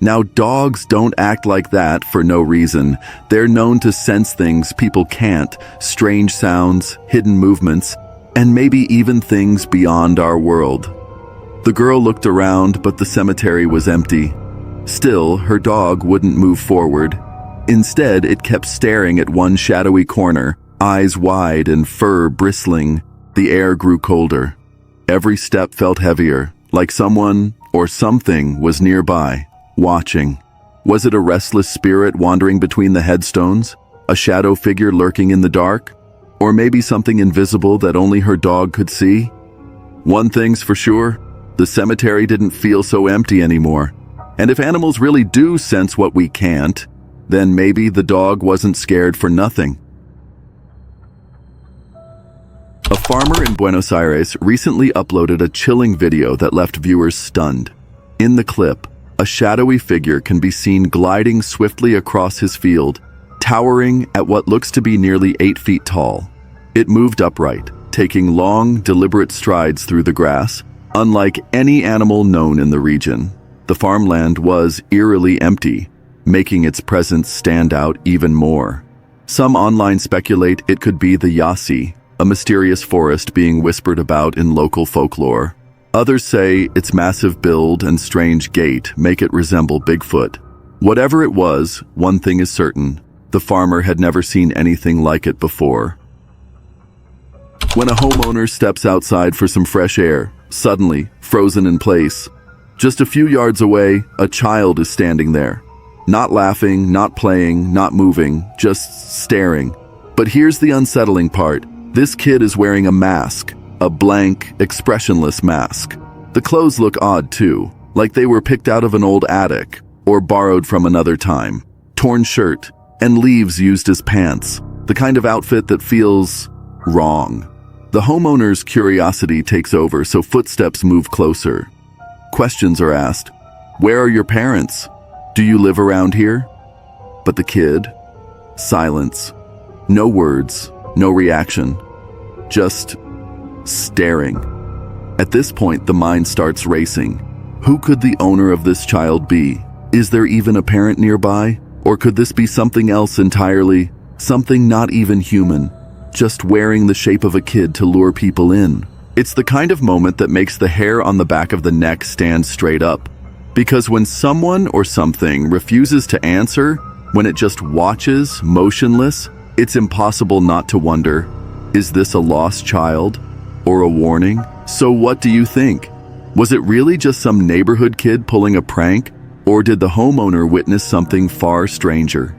Now, dogs don't act like that for no reason. They're known to sense things people can't, strange sounds, hidden movements, and maybe even things beyond our world. The girl looked around, but the cemetery was empty. Still, her dog wouldn't move forward. Instead, it kept staring at one shadowy corner, eyes wide and fur bristling. The air grew colder. Every step felt heavier, like someone or something was nearby. Watching. Was it a restless spirit wandering between the headstones? A shadow figure lurking in the dark? Or maybe something invisible that only her dog could see? One thing's for sure, the cemetery didn't feel so empty anymore. And if animals really do sense what we can't, then maybe the dog wasn't scared for nothing. A farmer in Buenos Aires recently uploaded a chilling video that left viewers stunned. In the clip, a shadowy figure can be seen gliding swiftly across his field, towering at what looks to be nearly 8 feet tall. It moved upright, taking long, deliberate strides through the grass, unlike any animal known in the region. The farmland was eerily empty, making its presence stand out even more. Some online speculate it could be the Yasi, a mysterious forest being whispered about in local folklore. Others say its massive build and strange gait make it resemble Bigfoot. Whatever it was, one thing is certain. The farmer had never seen anything like it before. When a homeowner steps outside for some fresh air, suddenly, frozen in place. Just a few yards away, a child is standing there. Not laughing, not playing, not moving, just staring. But here's the unsettling part. This kid is wearing a mask. A blank, expressionless mask. The clothes look odd too, like they were picked out of an old attic or borrowed from another time. Torn shirt and leaves used as pants, the kind of outfit that feels wrong. The homeowner's curiosity takes over, so footsteps move closer. Questions are asked. Where are your parents? Do you live around here? But the kid? Silence. No words, no reaction. Just staring. At this point, the mind starts racing. Who could the owner of this child be? Is there even a parent nearby? Or could this be something else entirely? Something not even human, just wearing the shape of a kid to lure people in. It's the kind of moment that makes the hair on the back of the neck stand straight up. Because when someone or something refuses to answer, when it just watches, motionless, it's impossible not to wonder, is this a lost child? Or a warning? So what do you think? Was it really just some neighborhood kid pulling a prank? Or did the homeowner witness something far stranger?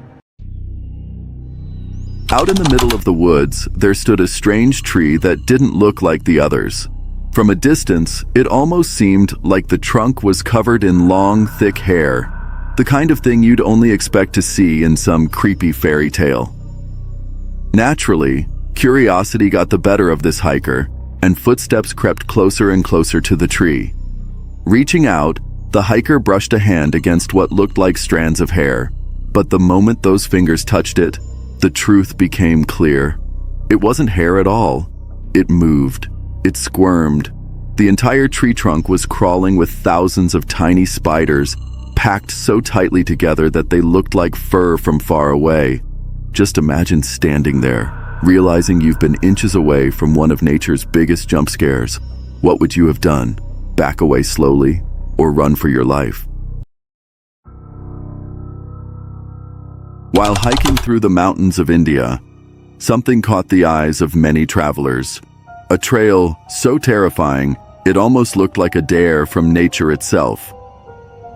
Out in the middle of the woods, there stood a strange tree that didn't look like the others. From a distance, it almost seemed like the trunk was covered in long, thick hair, the kind of thing you'd only expect to see in some creepy fairy tale. Naturally, curiosity got the better of this hiker, and footsteps crept closer and closer to the tree. Reaching out, the hiker brushed a hand against what looked like strands of hair, but the moment those fingers touched it, the truth became clear. It wasn't hair at all. It moved. It squirmed. The entire tree trunk was crawling with thousands of tiny spiders, packed so tightly together that they looked like fur from far away. Just imagine standing there, realizing you've been inches away from one of nature's biggest jump scares. What would you have done? Back away slowly, or run for your life? While hiking through the mountains of India, something caught the eyes of many travelers. A trail so terrifying, it almost looked like a dare from nature itself.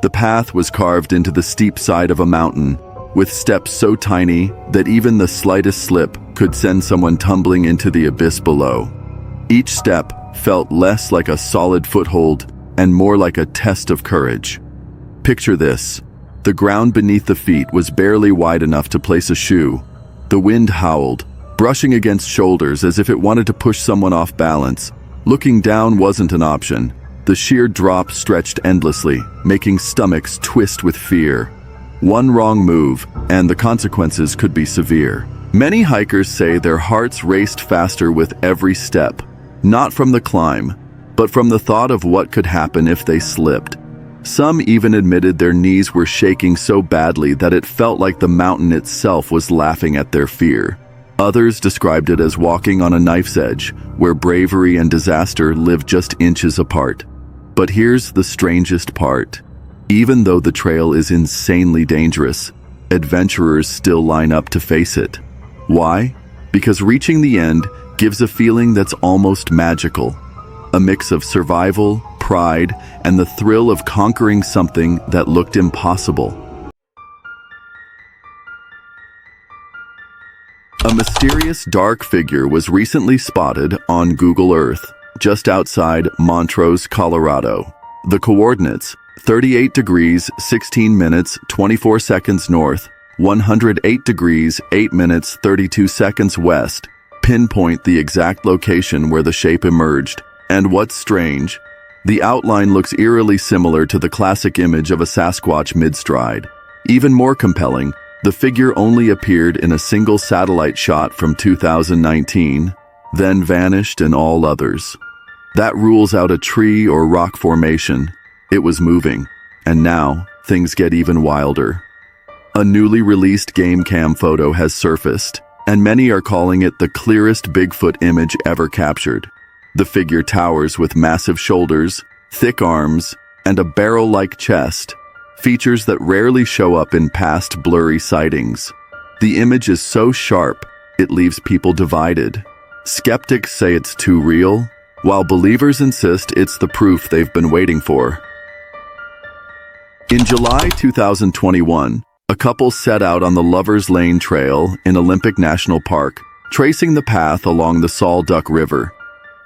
The path was carved into the steep side of a mountain, with steps so tiny that even the slightest slip could send someone tumbling into the abyss below. Each step felt less like a solid foothold and more like a test of courage. Picture this. The ground beneath the feet was barely wide enough to place a shoe. The wind howled, brushing against shoulders as if it wanted to push someone off balance. Looking down wasn't an option. The sheer drop stretched endlessly, making stomachs twist with fear. One wrong move, and the consequences could be severe. Many hikers say their hearts raced faster with every step, not from the climb, but from the thought of what could happen if they slipped. Some even admitted their knees were shaking so badly that it felt like the mountain itself was laughing at their fear. Others described it as walking on a knife's edge, where bravery and disaster live just inches apart. But here's the strangest part. Even though the trail is insanely dangerous, adventurers still line up to face it. Why? Because reaching the end gives a feeling that's almost magical. A mix of survival, pride, and the thrill of conquering something that looked impossible. A mysterious dark figure was recently spotted on Google Earth, just outside Montrose, Colorado. The coordinates, 38 degrees, 16 minutes, 24 seconds north, 108 degrees, 8 minutes, 32 seconds west, pinpoint the exact location where the shape emerged. And what's strange, the outline looks eerily similar to the classic image of a Sasquatch mid-stride. Even more compelling, the figure only appeared in a single satellite shot from 2019, then vanished in all others. That rules out a tree or rock formation. It was moving, and now things get even wilder. A newly released game cam photo has surfaced, and many are calling it the clearest Bigfoot image ever captured. The figure towers with massive shoulders, thick arms, and a barrel-like chest, features that rarely show up in past blurry sightings. The image is so sharp, it leaves people divided. Skeptics say it's too real, while believers insist it's the proof they've been waiting for. In July 2021, a couple set out on the Lover's Lane Trail in Olympic National Park, tracing the path along the Salt Duck River.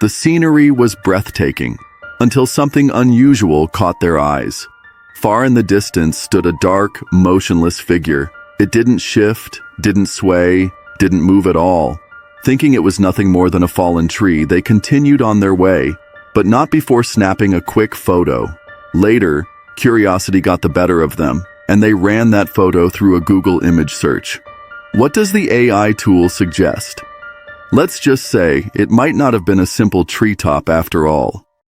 The scenery was breathtaking, until something unusual caught their eyes. Far in the distance stood a dark, motionless figure. It didn't shift, didn't sway, didn't move at all. Thinking it was nothing more than a fallen tree, they continued on their way, but not before snapping a quick photo. Later, curiosity got the better of them, and they ran that photo through a Google image search. What does the AI tool suggest? Let's just say it might not have been a simple treetop after all.